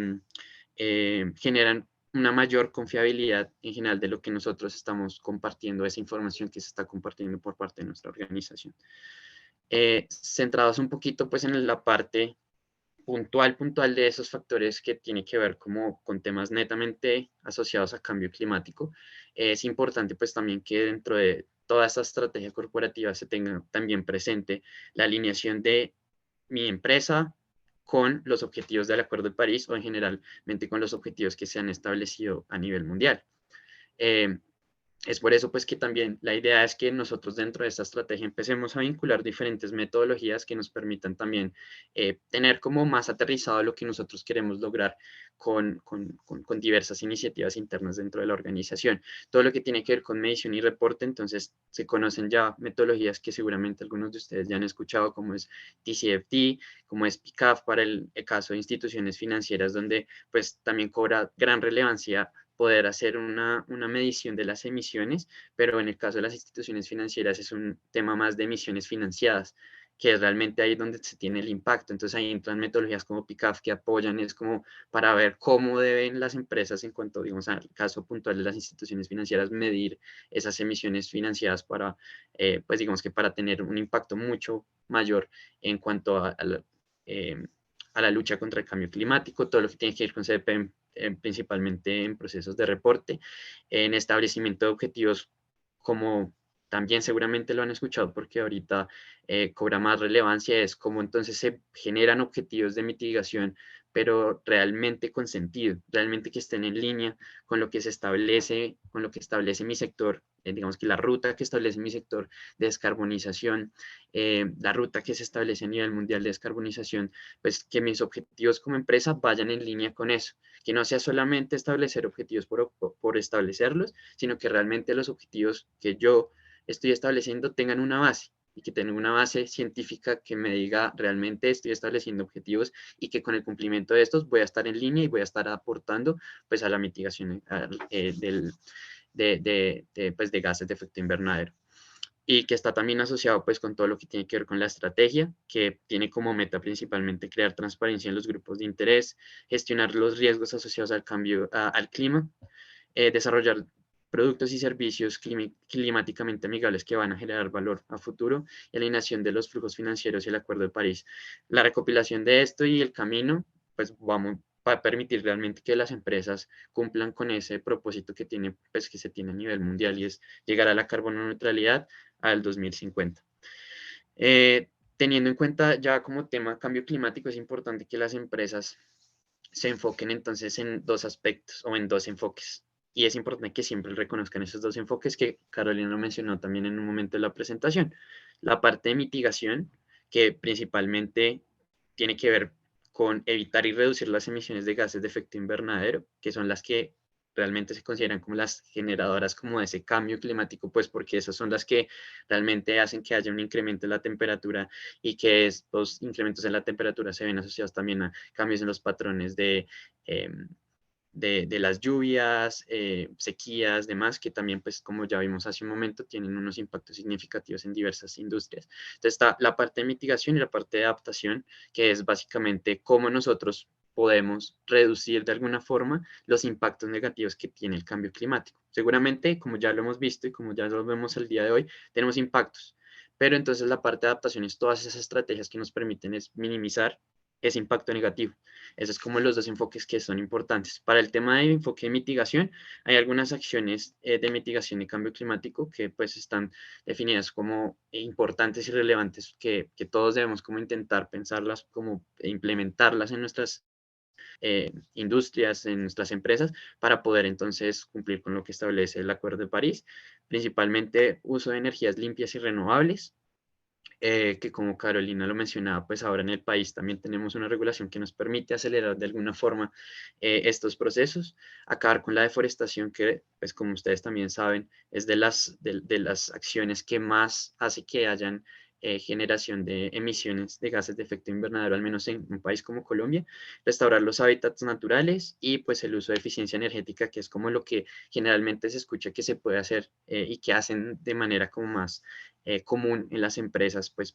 generan una mayor confiabilidad en general de lo que nosotros estamos compartiendo, esa información que se está compartiendo por parte de nuestra organización. Centrados un poquito pues en la parte puntual de esos factores que tiene que ver como con temas netamente asociados a cambio climático, es importante pues también que dentro de toda esta estrategia corporativa se tenga también presente la alineación de mi empresa con los objetivos del Acuerdo de París, o en generalmente con los objetivos que se han establecido a nivel mundial. Eh, es por eso pues que también la idea es que nosotros dentro de esta estrategia empecemos a vincular diferentes metodologías que nos permitan también tener como más aterrizado lo que nosotros queremos lograr con diversas iniciativas internas dentro de la organización. Todo lo que tiene que ver con medición y reporte, entonces se conocen ya metodologías que seguramente algunos de ustedes ya han escuchado, como es TCFD, como es PCAF para el caso de instituciones financieras, donde pues también cobra gran relevancia poder hacer una medición de las emisiones, pero en el caso de las instituciones financieras es un tema más de emisiones financiadas, que es realmente ahí donde se tiene el impacto. Entonces ahí entran metodologías como PICAF que apoyan, es como para ver cómo deben las empresas, en cuanto, digamos, al caso puntual de las instituciones financieras, medir esas emisiones financiadas para, pues digamos que para tener un impacto mucho mayor en cuanto a la lucha contra el cambio climático, todo lo que tiene que ver con CDP, principalmente en procesos de reporte, en establecimiento de objetivos, como también seguramente lo han escuchado porque ahorita cobra más relevancia, es cómo entonces se generan objetivos de mitigación, pero realmente con sentido, realmente que estén en línea con lo que se establece, con lo que establece mi sector, digamos que la ruta que establece mi sector de descarbonización, la ruta que se establece a nivel mundial de descarbonización, pues que mis objetivos como empresa vayan en línea con eso, que no sea solamente establecer objetivos por establecerlos, sino que realmente los objetivos que yo estoy estableciendo tengan una base, y que tengan una base científica que me diga realmente estoy estableciendo objetivos y que con el cumplimiento de estos voy a estar en línea y voy a estar aportando pues a la mitigación pues, de gases de efecto invernadero. y que está también asociado pues con todo lo que tiene que ver con la estrategia, que tiene como meta principalmente crear transparencia en los grupos de interés, gestionar los riesgos asociados al cambio al clima, desarrollar productos y servicios climáticamente amigables que van a generar valor a futuro y alineación de los flujos financieros y el Acuerdo de París. La recopilación de esto y el camino, pues va a permitir realmente que las empresas cumplan con ese propósito que tiene, pues que se tiene a nivel mundial y es llegar a la carbono neutralidad al 2050. Teniendo en cuenta ya como tema cambio climático, es importante que las empresas se enfoquen entonces en dos aspectos o en dos enfoques. Y es importante que siempre reconozcan esos dos enfoques que Carolina lo mencionó también en un momento de la presentación. La parte de mitigación, que principalmente tiene que ver con evitar y reducir las emisiones de gases de efecto invernadero, que son las que realmente se consideran como las generadoras como de ese cambio climático, pues porque esas son las que realmente hacen que haya un incremento en la temperatura y que estos incrementos en la temperatura se ven asociados también a cambios en los patrones de las lluvias, sequías, demás, que también, pues como ya vimos hace un momento, tienen unos impactos significativos en diversas industrias. Entonces está la parte de mitigación y la parte de adaptación, que es básicamente cómo nosotros podemos reducir de alguna forma los impactos negativos que tiene el cambio climático. Seguramente, como ya lo hemos visto y como ya lo vemos el día de hoy, tenemos impactos, pero entonces la parte de adaptación es todas esas estrategias que nos permiten es minimizar ese impacto negativo. Esos es como los dos enfoques que son importantes. Para el tema de enfoque de mitigación, hay algunas acciones de mitigación y cambio climático que pues están definidas como importantes y relevantes que todos debemos como intentar pensarlas, como implementarlas en nuestras industrias, en nuestras empresas, para poder entonces cumplir con lo que establece el Acuerdo de París, principalmente uso de energías limpias y renovables, que como Carolina lo mencionaba, pues ahora en el país también tenemos una regulación que nos permite acelerar de alguna forma estos procesos, acabar con la deforestación que, pues como ustedes también saben, es de las acciones que más hace que hayan generación de emisiones de gases de efecto invernadero, al menos en un país como Colombia, restaurar los hábitats naturales y pues el uso de eficiencia energética, que es como lo que generalmente se escucha que se puede hacer y que hacen de manera como más común en las empresas, pues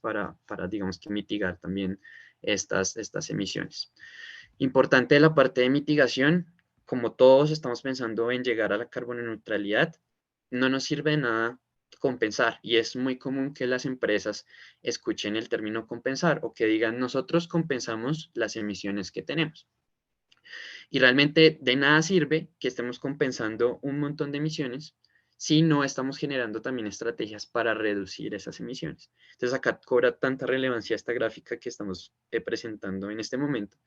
digamos que mitigar también estas emisiones. Importante la parte de mitigación, como todos estamos pensando en llegar a la carbono neutralidad, no nos sirve de nada compensar y es muy común que las empresas escuchen el término compensar o que digan nosotros compensamos las emisiones que tenemos. Y realmente de nada sirve que estemos compensando un montón de emisiones si no estamos generando también estrategias para reducir esas emisiones. Entonces acá cobra tanta relevancia esta gráfica que estamos presentando en este momento.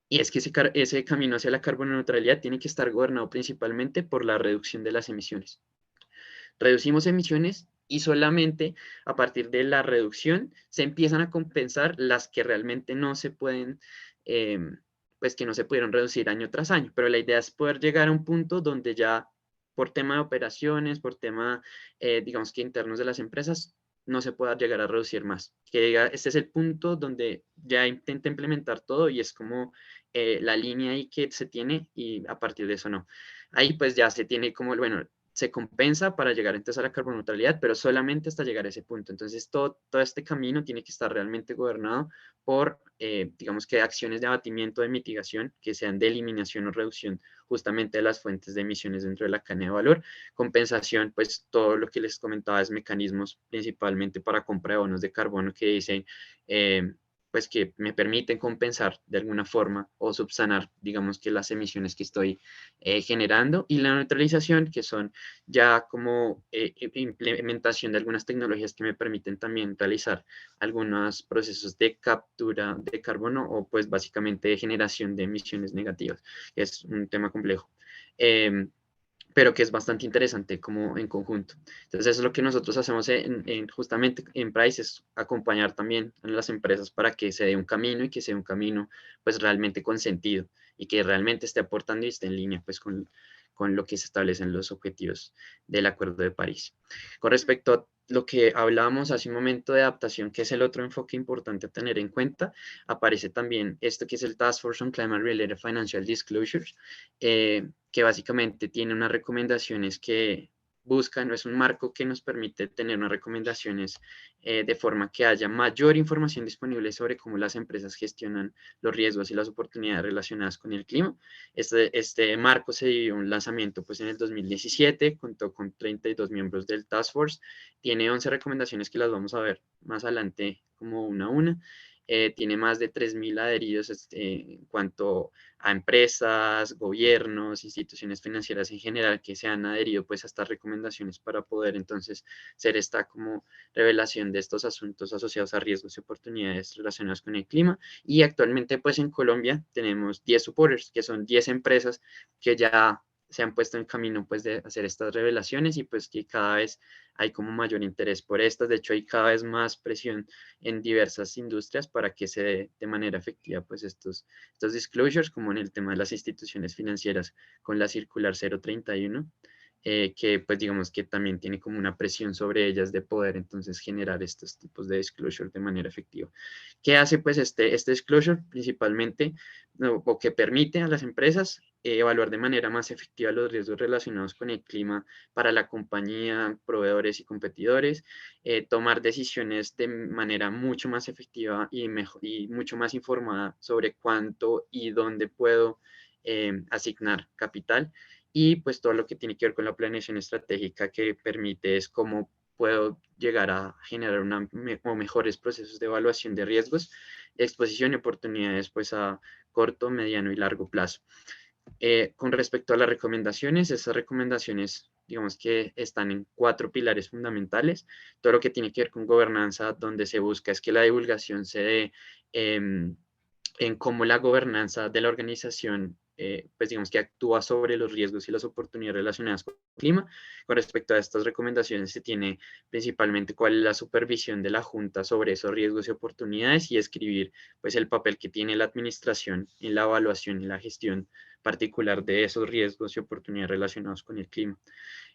Y es que ese camino hacia la carbono neutralidad tiene que estar gobernado principalmente por la reducción de las emisiones. Reducimos emisiones y solamente a partir de la reducción se empiezan a compensar las que realmente no se pueden, pues que no se pudieron reducir año tras año. Pero la idea es poder llegar a un punto donde ya por tema de operaciones, por tema, digamos que internos de las empresas, no se pueda llegar a reducir más. Que diga, este es el punto donde ya intenta implementar todo y es como la línea ahí que se tiene y a partir de eso no. Ahí pues ya se tiene como, bueno, se compensa para llegar entonces a la carboneutralidad, pero solamente hasta llegar a ese punto. Entonces, todo este camino tiene que estar realmente gobernado por, digamos que acciones de abatimiento, de mitigación, que sean de eliminación o reducción justamente de las fuentes de emisiones dentro de la cadena de valor. Compensación, pues todo lo que les comentaba es mecanismos principalmente para compra de bonos de carbono que dicen, pues que me permiten compensar de alguna forma o subsanar, digamos que las emisiones que estoy generando, y la neutralización, que son ya como implementación de algunas tecnologías que me permiten también realizar algunos procesos de captura de carbono o pues básicamente de generación de emisiones negativas. Es un tema complejo. Pero que es bastante interesante como en conjunto. Entonces, eso es lo que nosotros hacemos justamente en Price, es acompañar también a las empresas para que se dé un camino y que sea un camino pues realmente con sentido y que realmente esté aportando y esté en línea pues con lo que se establecen los objetivos del Acuerdo de París. Con respecto a lo que hablábamos hace un momento de adaptación, que es el otro enfoque importante a tener en cuenta, aparece también esto que es el Task Force on Climate Related Financial Disclosures, que básicamente tiene unas recomendaciones que busca, no es un marco que nos permite tener unas recomendaciones de forma que haya mayor información disponible sobre cómo las empresas gestionan los riesgos y las oportunidades relacionadas con el clima. Este marco se dio un lanzamiento pues, en el 2017, contó con 32 miembros del Task Force, tiene 11 recomendaciones que las vamos a ver más adelante como una a una. Tiene más de 3.000 adheridos en cuanto a empresas, gobiernos, instituciones financieras en general que se han adherido pues a estas recomendaciones para poder entonces ser esta como revelación de estos asuntos asociados a riesgos y oportunidades relacionados con el clima. Y actualmente pues en Colombia tenemos 10 supporters, que son 10 empresas que ya se han puesto en camino pues de hacer estas revelaciones y pues que cada vez hay como mayor interés por estas. De hecho hay cada vez más presión en diversas industrias para que se dé de manera efectiva pues estos disclosures, como en el tema de las instituciones financieras con la circular 031, que pues digamos que también tiene como una presión sobre ellas de poder entonces generar estos tipos de disclosure de manera efectiva. ¿Qué hace pues este disclosure? Principalmente, o que permite a las empresas evaluar de manera más efectiva los riesgos relacionados con el clima para la compañía, proveedores y competidores, tomar decisiones de manera mucho más efectiva y mucho más informada sobre cuánto y dónde puedo asignar capital, y pues todo lo que tiene que ver con la planeación estratégica que permite es cómo puedo llegar a generar mejores procesos de evaluación de riesgos, exposición y oportunidades pues a corto, mediano y largo plazo. Con respecto a las recomendaciones, esas recomendaciones digamos que están en 4 pilares fundamentales. Todo lo que tiene que ver con gobernanza, donde se busca es que la divulgación se dé en cómo la gobernanza de la organización, pues digamos que actúa sobre los riesgos y las oportunidades relacionadas con el clima. Con respecto a estas recomendaciones, se tiene principalmente cuál es la supervisión de la Junta sobre esos riesgos y oportunidades y escribir pues el papel que tiene la administración en la evaluación y la gestión particular de esos riesgos y oportunidades relacionados con el clima.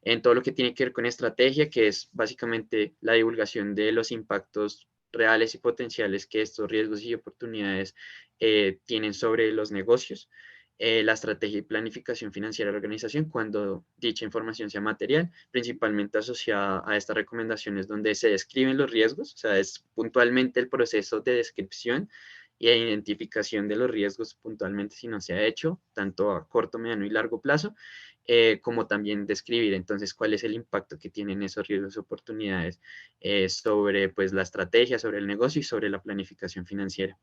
En todo lo que tiene que ver con estrategia, que es básicamente la divulgación de los impactos reales y potenciales que estos riesgos y oportunidades tienen sobre los negocios, la estrategia y planificación financiera de la organización cuando dicha información sea material, principalmente asociada a estas recomendaciones donde se describen los riesgos, o sea, es puntualmente el proceso de descripción y de identificación de los riesgos puntualmente si no se ha hecho, tanto a corto, mediano y largo plazo, como también describir entonces cuál es el impacto que tienen esos riesgos y oportunidades sobre pues, la estrategia, sobre el negocio y sobre la planificación financiera.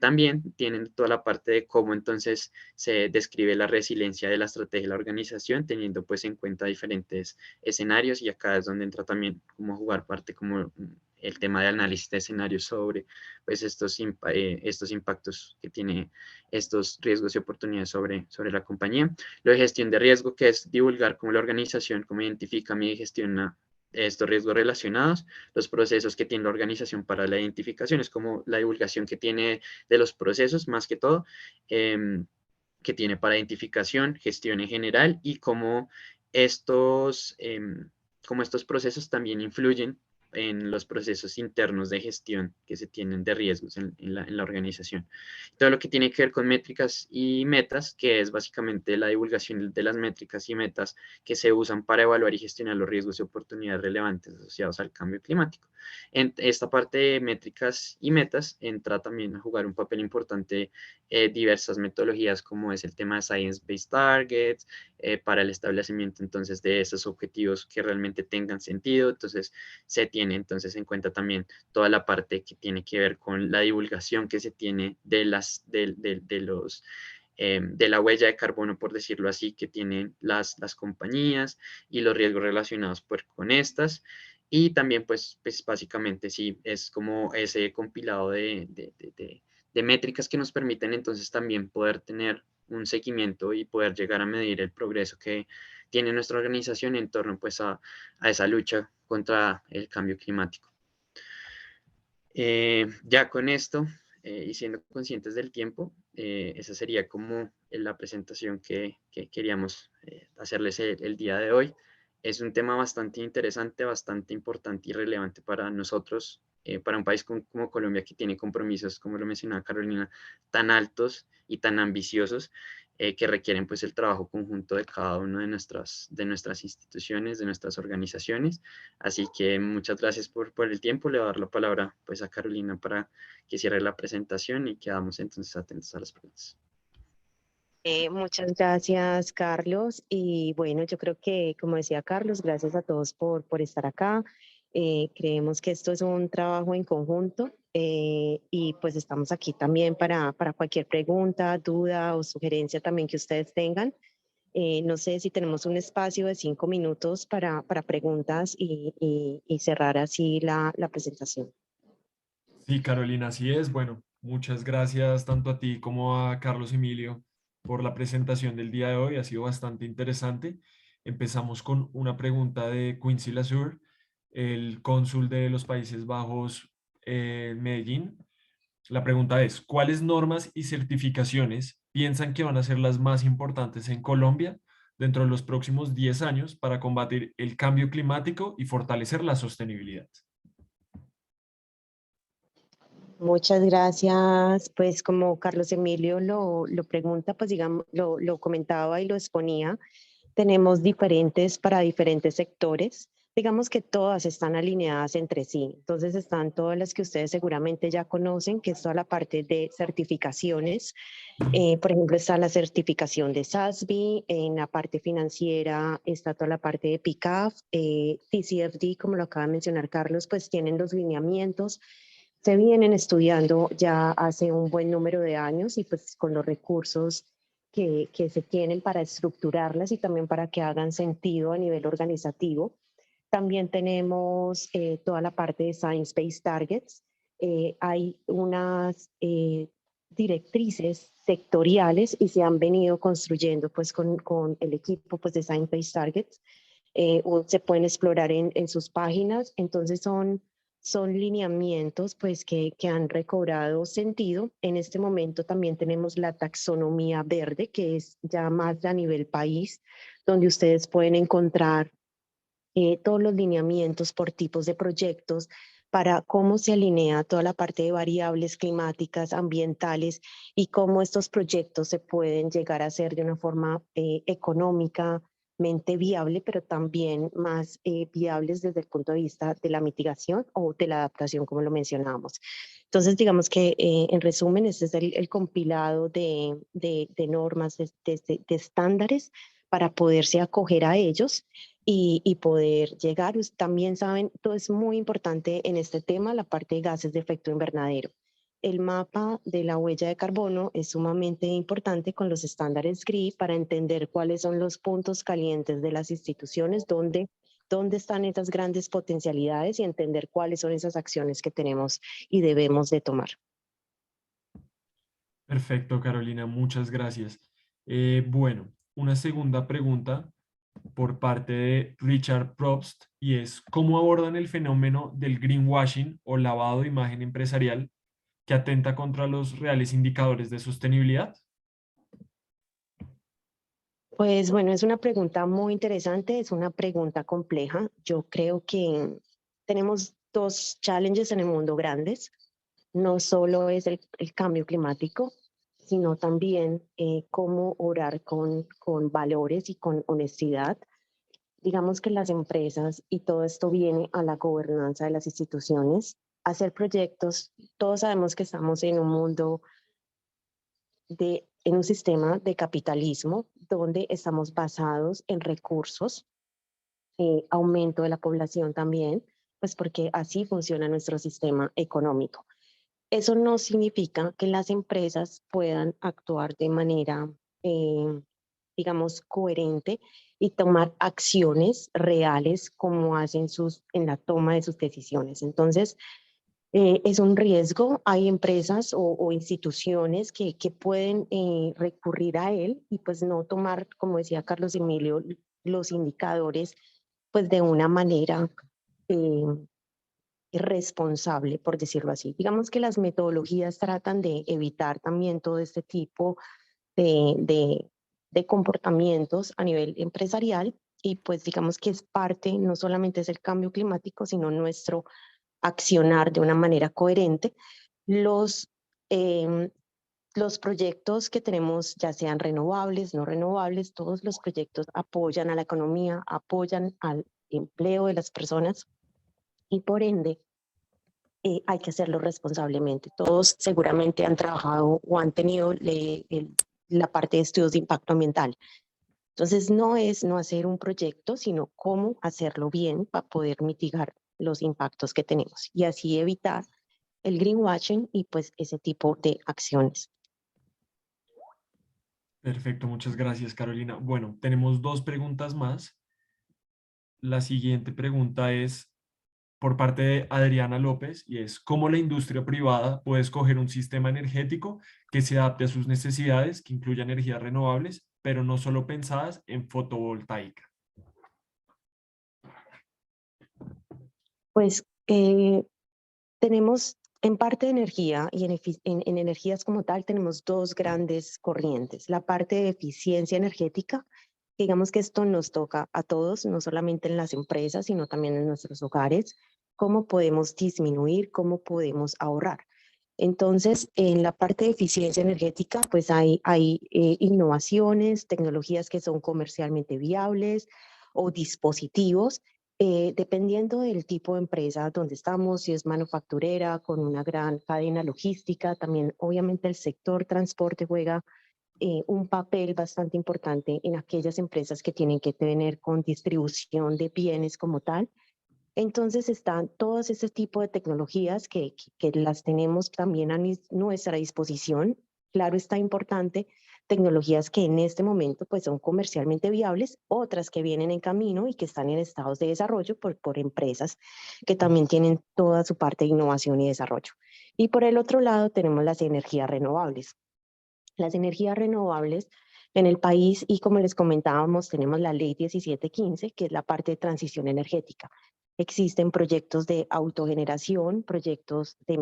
También tienen toda la parte de cómo entonces se describe la resiliencia de la estrategia de la organización, teniendo pues en cuenta diferentes escenarios, y acá es donde entra también como jugar parte como el tema de análisis de escenarios sobre pues estos impactos que tiene estos riesgos y oportunidades sobre la compañía. Lo de gestión de riesgo, que es divulgar cómo la organización, cómo identifica y gestiona estos riesgos relacionados, los procesos que tiene la organización para la identificación, es como la divulgación que tiene de los procesos más que todo, que tiene para identificación, gestión en general, y cómo estos procesos también influyen en los procesos internos de gestión que se tienen de riesgos en la organización. Todo lo que tiene que ver con métricas y metas, que es básicamente la divulgación de las métricas y metas que se usan para evaluar y gestionar los riesgos y oportunidades relevantes asociados al cambio climático. En esta parte de métricas y metas entra también a jugar un papel importante diversas metodologías como es el tema de Science-Based Targets, para el establecimiento entonces de esos objetivos que realmente tengan sentido. Entonces se tiene entonces en cuenta también toda la parte que tiene que ver con la divulgación que se tiene de la huella de carbono, por decirlo así, que tienen las compañías y los riesgos relacionados con estas. Y también, pues básicamente sí, es como ese compilado de métricas que nos permiten entonces también poder tener un seguimiento y poder llegar a medir el progreso que tiene nuestra organización en torno pues a esa lucha contra el cambio climático. Ya con esto, y siendo conscientes del tiempo, esa sería como la presentación que queríamos hacerles el día de hoy. Es un tema bastante interesante, bastante importante y relevante para nosotros, para un país como Colombia, que tiene compromisos, como lo mencionaba Carolina, tan altos y tan ambiciosos. que requieren pues el trabajo conjunto de cada una de nuestras instituciones, de nuestras organizaciones. Así que muchas gracias por el tiempo. Le voy a dar la palabra pues a Carolina para que cierre la presentación y quedamos entonces atentos a las preguntas. Muchas gracias, Carlos. Y bueno, yo creo que, como decía Carlos, gracias a todos por estar acá. Creemos que esto es un trabajo en conjunto y pues estamos aquí también para cualquier pregunta, duda o sugerencia también que ustedes tengan. No sé si tenemos un espacio de 5 minutos para preguntas y cerrar así la presentación. Sí, Carolina, así es. Bueno, muchas gracias tanto a ti como a Carlos Emilio por la presentación del día de hoy. Ha sido bastante interesante. Empezamos con una pregunta de Quincy Lasur, el cónsul de los Países Bajos en Medellín. La pregunta es, ¿cuáles normas y certificaciones piensan que van a ser las más importantes en Colombia dentro de los próximos 10 años para combatir el cambio climático y fortalecer la sostenibilidad? Muchas gracias. Pues como Carlos Emilio lo pregunta, pues digamos, lo comentaba y lo exponía, tenemos diferentes para diferentes sectores. Digamos que todas están alineadas entre sí. Entonces están todas las que ustedes seguramente ya conocen, que es toda la parte de certificaciones. Por ejemplo, está la certificación de SASB, en la parte financiera está toda la parte de PICAF, TCFD, como lo acaba de mencionar Carlos, pues tienen los lineamientos, se vienen estudiando ya hace un buen número de años y pues con los recursos que se tienen para estructurarlas y también para que hagan sentido a nivel organizativo. También tenemos toda la parte de Science-Based Targets. Hay unas directrices sectoriales y se han venido construyendo pues con el equipo pues de Science-Based Targets. Se pueden explorar en sus páginas, entonces son lineamientos pues que han recobrado sentido. En este momento también tenemos la taxonomía verde, que es ya más a nivel país, donde ustedes pueden encontrar todos los lineamientos por tipos de proyectos para cómo se alinea toda la parte de variables climáticas, ambientales y cómo estos proyectos se pueden llegar a hacer de una forma económicamente viable, pero también más viables desde el punto de vista de la mitigación o de la adaptación, como lo mencionábamos. Entonces, digamos que en resumen, este es el compilado de normas, de estándares para poderse acoger a ellos y poder llegar. También saben, todo es muy importante en este tema, la parte de gases de efecto invernadero. El mapa de la huella de carbono es sumamente importante con los estándares GRI para entender cuáles son los puntos calientes de las instituciones, dónde están esas grandes potencialidades y entender cuáles son esas acciones que tenemos y debemos de tomar. Perfecto, Carolina, muchas gracias. Bueno, una segunda pregunta por parte de Richard Probst y es, ¿cómo abordan el fenómeno del greenwashing o lavado de imagen empresarial que atenta contra los reales indicadores de sostenibilidad? Pues bueno, es una pregunta muy interesante, es una pregunta compleja. Yo creo que tenemos dos challenges en el mundo grandes. No solo es el cambio climático, sino también cómo orar con valores y con honestidad. Digamos que las empresas, y todo esto viene a la gobernanza de las instituciones, hacer proyectos. Todos sabemos que estamos en un mundo en un sistema de capitalismo donde estamos basados en recursos, aumento de la población también, pues porque así funciona nuestro sistema económico. Eso no significa que las empresas puedan actuar de manera, digamos, coherente y tomar acciones reales como hacen en la toma de sus decisiones. Entonces, es un riesgo. Hay empresas o instituciones que pueden recurrir a él y pues no tomar, como decía Carlos Emilio, los indicadores pues de una manera eh, responsable, por decirlo así. Digamos que las metodologías tratan de evitar también todo este tipo de, de, de comportamientos a nivel empresarial y pues digamos que es parte, no solamente es el cambio climático, sino nuestro accionar de una manera coherente. Los, eh, los proyectos que tenemos, ya sean renovables, no renovables, todos los proyectos apoyan a la economía, apoyan al empleo de las personas y por ende hay que hacerlo responsablemente. Todos seguramente han trabajado o han tenido la parte de estudios de impacto ambiental. Entonces no es no hacer un proyecto, sino cómo hacerlo bien para poder mitigar los impactos que tenemos y así evitar el greenwashing y pues ese tipo de acciones. Perfecto, muchas gracias, Carolina. Bueno, tenemos dos preguntas más. La siguiente pregunta es por parte de Adriana López y es ¿cómo la industria privada puede escoger un sistema energético que se adapte a sus necesidades, que incluya energías renovables, pero no solo pensadas en fotovoltaica? Pues tenemos en parte de energía y en energías como tal tenemos dos grandes corrientes. La parte de eficiencia energética, digamos que esto nos toca a todos, no solamente en las empresas, sino también en nuestros hogares, cómo podemos disminuir, cómo podemos ahorrar. Entonces, en la parte de eficiencia energética, pues hay innovaciones, tecnologías que son comercialmente viables o dispositivos dependiendo del tipo de empresa donde estamos, si es manufacturera con una gran cadena logística, también obviamente el sector transporte juega un papel bastante importante en aquellas empresas que tienen que tener con distribución de bienes como tal. Entonces están todos ese tipo de tecnologías que las tenemos también a nuestra disposición. Claro, está importante tecnologías que en este momento pues son comercialmente viables, otras que vienen en camino y que están en estados de desarrollo por empresas que también tienen toda su parte de innovación y desarrollo. Y por el otro lado tenemos las energías renovables. Las energías renovables en el país, y como les comentábamos, tenemos la ley 1715, que es la parte de transición energética. Existen proyectos de autogeneración, proyectos de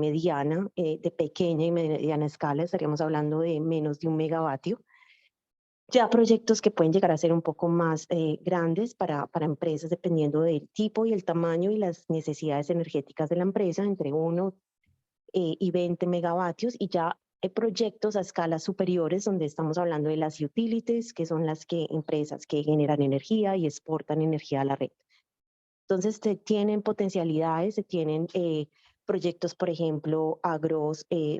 pequeña y mediana escala, estaríamos hablando de menos de 1 megavatio. Ya proyectos que pueden llegar a ser un poco más grandes para empresas, dependiendo del tipo y el tamaño y las necesidades energéticas de la empresa, entre 1 y 20 megavatios, y ya proyectos a escalas superiores donde estamos hablando de las utilities, que son las empresas que generan energía y exportan energía a la red. Entonces, se tienen potencialidades, se tienen proyectos, por ejemplo,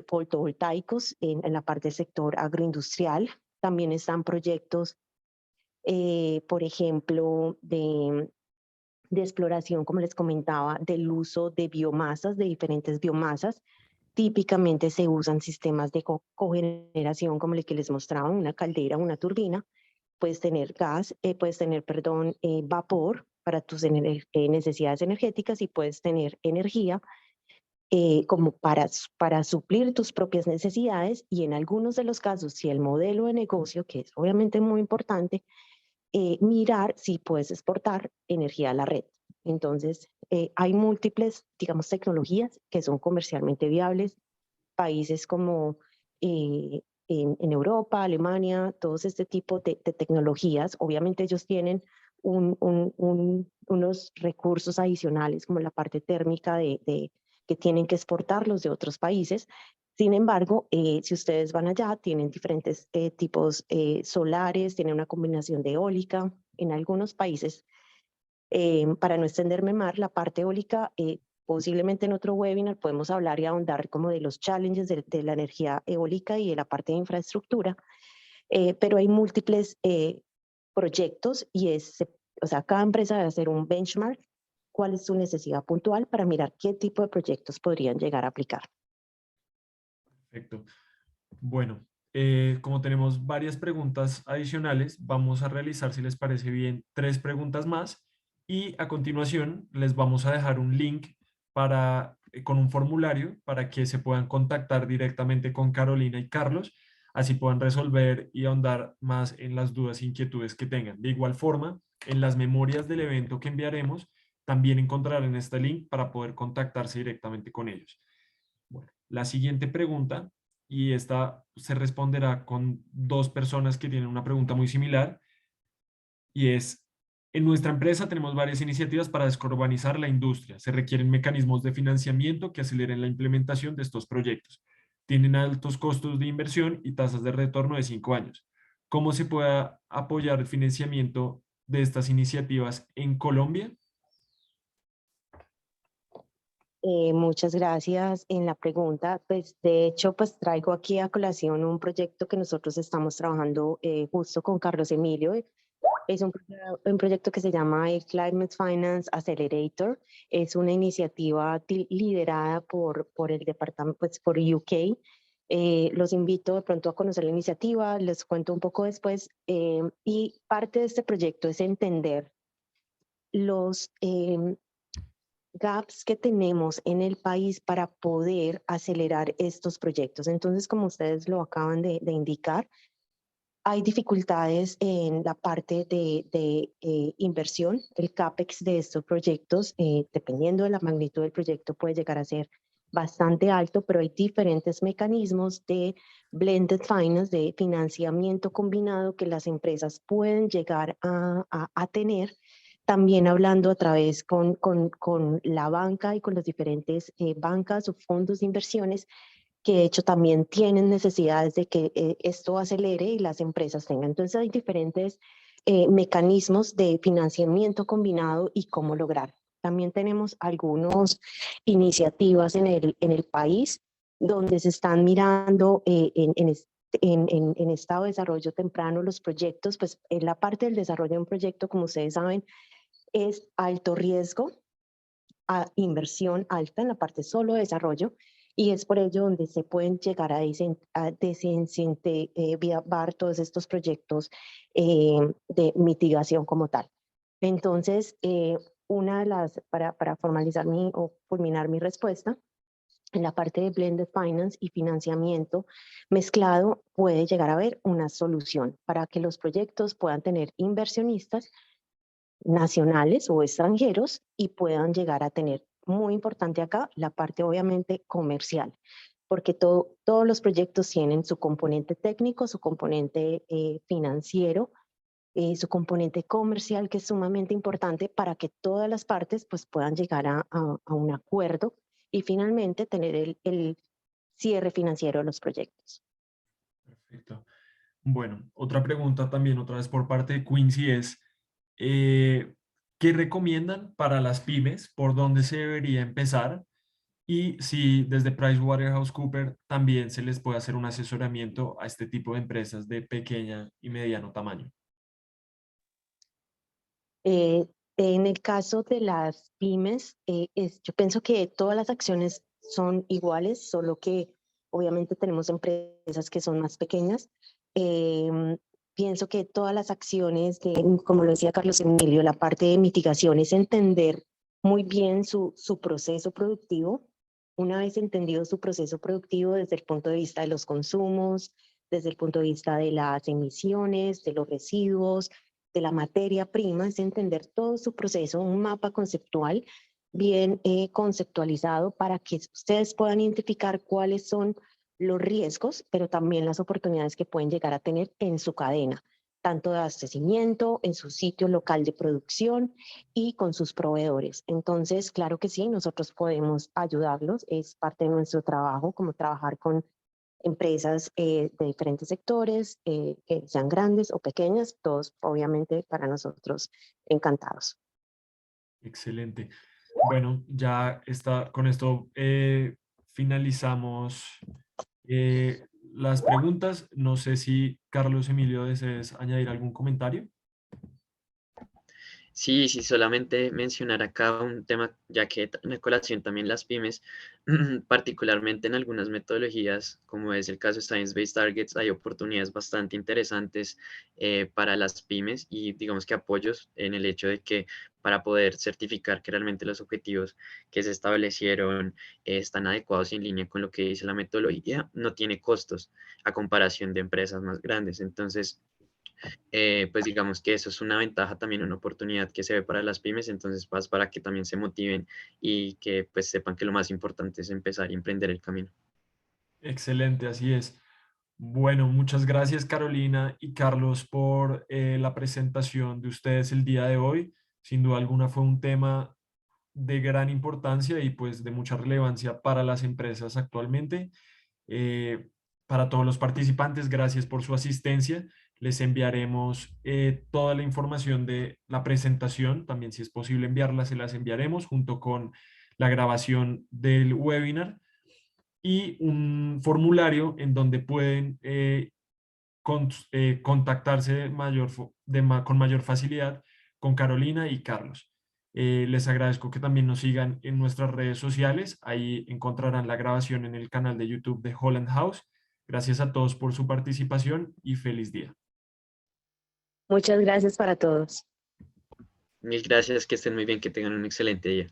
fotovoltaicos en la parte del sector agroindustrial. También están proyectos, por ejemplo, de exploración, como les comentaba, del uso de biomasas, de diferentes biomasas. Típicamente se usan sistemas de cogeneración, como el que les mostraba, una caldera, una turbina. Puedes tener vapor para tus necesidades energéticas y puedes tener energía como para suplir tus propias necesidades y en algunos de los casos, si el modelo de negocio, que es obviamente muy importante, mirar si puedes exportar energía a la red. Entonces, hay múltiples, digamos, tecnologías que son comercialmente viables. Países como en Europa, Alemania, todos este tipo de tecnologías, obviamente ellos tienen unos recursos adicionales como la parte térmica que tienen que exportarlos de otros países. Sin embargo, si ustedes van allá, tienen diferentes tipos solares, tienen una combinación de eólica. En algunos países, para no extenderme más, la parte eólica, posiblemente en otro webinar podemos hablar y ahondar como de los challenges de la energía eólica y de la parte de infraestructura, pero hay múltiples proyectos y o sea, cada empresa debe hacer un benchmark, cuál es su necesidad puntual para mirar qué tipo de proyectos podrían llegar a aplicar. Perfecto. Bueno, como tenemos varias preguntas adicionales, vamos a realizar, si les parece bien, 3 preguntas más y a continuación les vamos a dejar un link con un formulario para que se puedan contactar directamente con Carolina y Carlos, así puedan resolver y ahondar más en las dudas e inquietudes que tengan. De igual forma, en las memorias del evento que enviaremos, también encontrarán este link para poder contactarse directamente con ellos. Bueno, la siguiente pregunta, y esta se responderá con 2 personas que tienen una pregunta muy similar, y es, en nuestra empresa tenemos varias iniciativas para descarbonizar la industria. Se requieren mecanismos de financiamiento que aceleren la implementación de estos proyectos. tienen altos costos de inversión y tasas de retorno de 5 años. ¿Cómo se puede apoyar el financiamiento de estas iniciativas en Colombia? Muchas gracias en la pregunta. Pues de hecho, pues traigo aquí a colación un proyecto que nosotros estamos trabajando justo con Carlos Emilio. Es un proyecto que se llama el Climate Finance Accelerator. Es una iniciativa liderada por el departamento, pues por UK. Los invito de pronto a conocer la iniciativa, les cuento un poco después. Y parte de este proyecto es entender los gaps que tenemos en el país para poder acelerar estos proyectos. Entonces, como ustedes lo acaban de indicar, hay dificultades en la parte de inversión. El CAPEX de estos proyectos, dependiendo de la magnitud del proyecto, puede llegar a ser bastante alto, pero hay diferentes mecanismos de blended finance, de financiamiento combinado que las empresas pueden llegar a tener, también hablando a través con la banca y con las diferentes bancas o fondos de inversiones que de hecho también tienen necesidades de que esto acelere y las empresas tengan. Entonces hay diferentes mecanismos de financiamiento combinado y cómo lograr. También tenemos algunas iniciativas en el país donde se están mirando en estado de desarrollo temprano los proyectos. Pues en la parte del desarrollo de un proyecto, como ustedes saben, es alto riesgo, a inversión alta en la parte solo de desarrollo, y es por ello donde se pueden llegar a desincentivar todos estos proyectos de mitigación como tal. Entonces, una de las, para formalizar o culminar mi respuesta, en la parte de blended finance y financiamiento mezclado puede llegar a haber una solución para que los proyectos puedan tener inversionistas nacionales o extranjeros y puedan llegar a tener, muy importante acá, la parte obviamente comercial, porque todos los proyectos tienen su componente técnico, su componente financiero, su componente comercial, que es sumamente importante para que todas las partes pues, puedan llegar a un acuerdo y finalmente tener el cierre financiero de los proyectos. Perfecto. Bueno, otra pregunta también, otra vez por parte de Quincy es, eh, ¿qué recomiendan para las pymes? ¿Por dónde se debería empezar? Y si desde PricewaterhouseCoopers también se les puede hacer un asesoramiento a este tipo de empresas de pequeña y mediano tamaño. Eh, en el caso de las pymes, yo pienso que todas las acciones son iguales, solo que obviamente tenemos empresas que son más pequeñas. Pienso que todas las acciones, como lo decía Carlos Emilio, la parte de mitigación es entender muy bien su proceso productivo. Una vez entendido su proceso productivo desde el punto de vista de los consumos, desde el punto de vista de las emisiones, de los residuos, de la materia prima, es entender todo su proceso, un mapa conceptual bien conceptualizado para que ustedes puedan identificar cuáles son los riesgos, pero también las oportunidades que pueden llegar a tener en su cadena, tanto de abastecimiento, en su sitio local de producción y con sus proveedores. Entonces, claro que sí, nosotros podemos ayudarlos, es parte de nuestro trabajo, como trabajar con empresas de diferentes sectores, que sean grandes o pequeñas, todos obviamente para nosotros encantados. Excelente. Bueno, ya está, con esto finalizamos las preguntas. No sé si Carlos Emilio desees añadir algún comentario. Sí, sí, solamente mencionar acá un tema, ya que en la colación también las pymes, particularmente en algunas metodologías, como es el caso de Science-Based Targets, hay oportunidades bastante interesantes para las pymes y digamos que apoyos en el hecho de que para poder certificar que realmente los objetivos que se establecieron están adecuados y en línea con lo que dice la metodología, no tiene costos a comparación de empresas más grandes. Entonces, pues digamos que eso es una ventaja también, una oportunidad que se ve para las pymes, entonces para que también se motiven y que pues sepan que lo más importante es empezar y emprender el camino. Excelente, así es. Bueno, muchas gracias Carolina y Carlos por la presentación de ustedes el día de hoy. Sin duda alguna fue un tema de gran importancia y pues de mucha relevancia para las empresas actualmente. Para todos los participantes, gracias por su asistencia. Les enviaremos toda la información de la presentación, también si es posible enviarla, se las enviaremos junto con la grabación del webinar y un formulario en donde pueden contactarse con mayor facilidad con Carolina y Carlos. Les agradezco que también nos sigan en nuestras redes sociales. Ahí encontrarán la grabación en el canal de YouTube de Holland House. Gracias a todos por su participación y feliz día. Muchas gracias para todos. Mil gracias, que estén muy bien, que tengan un excelente día.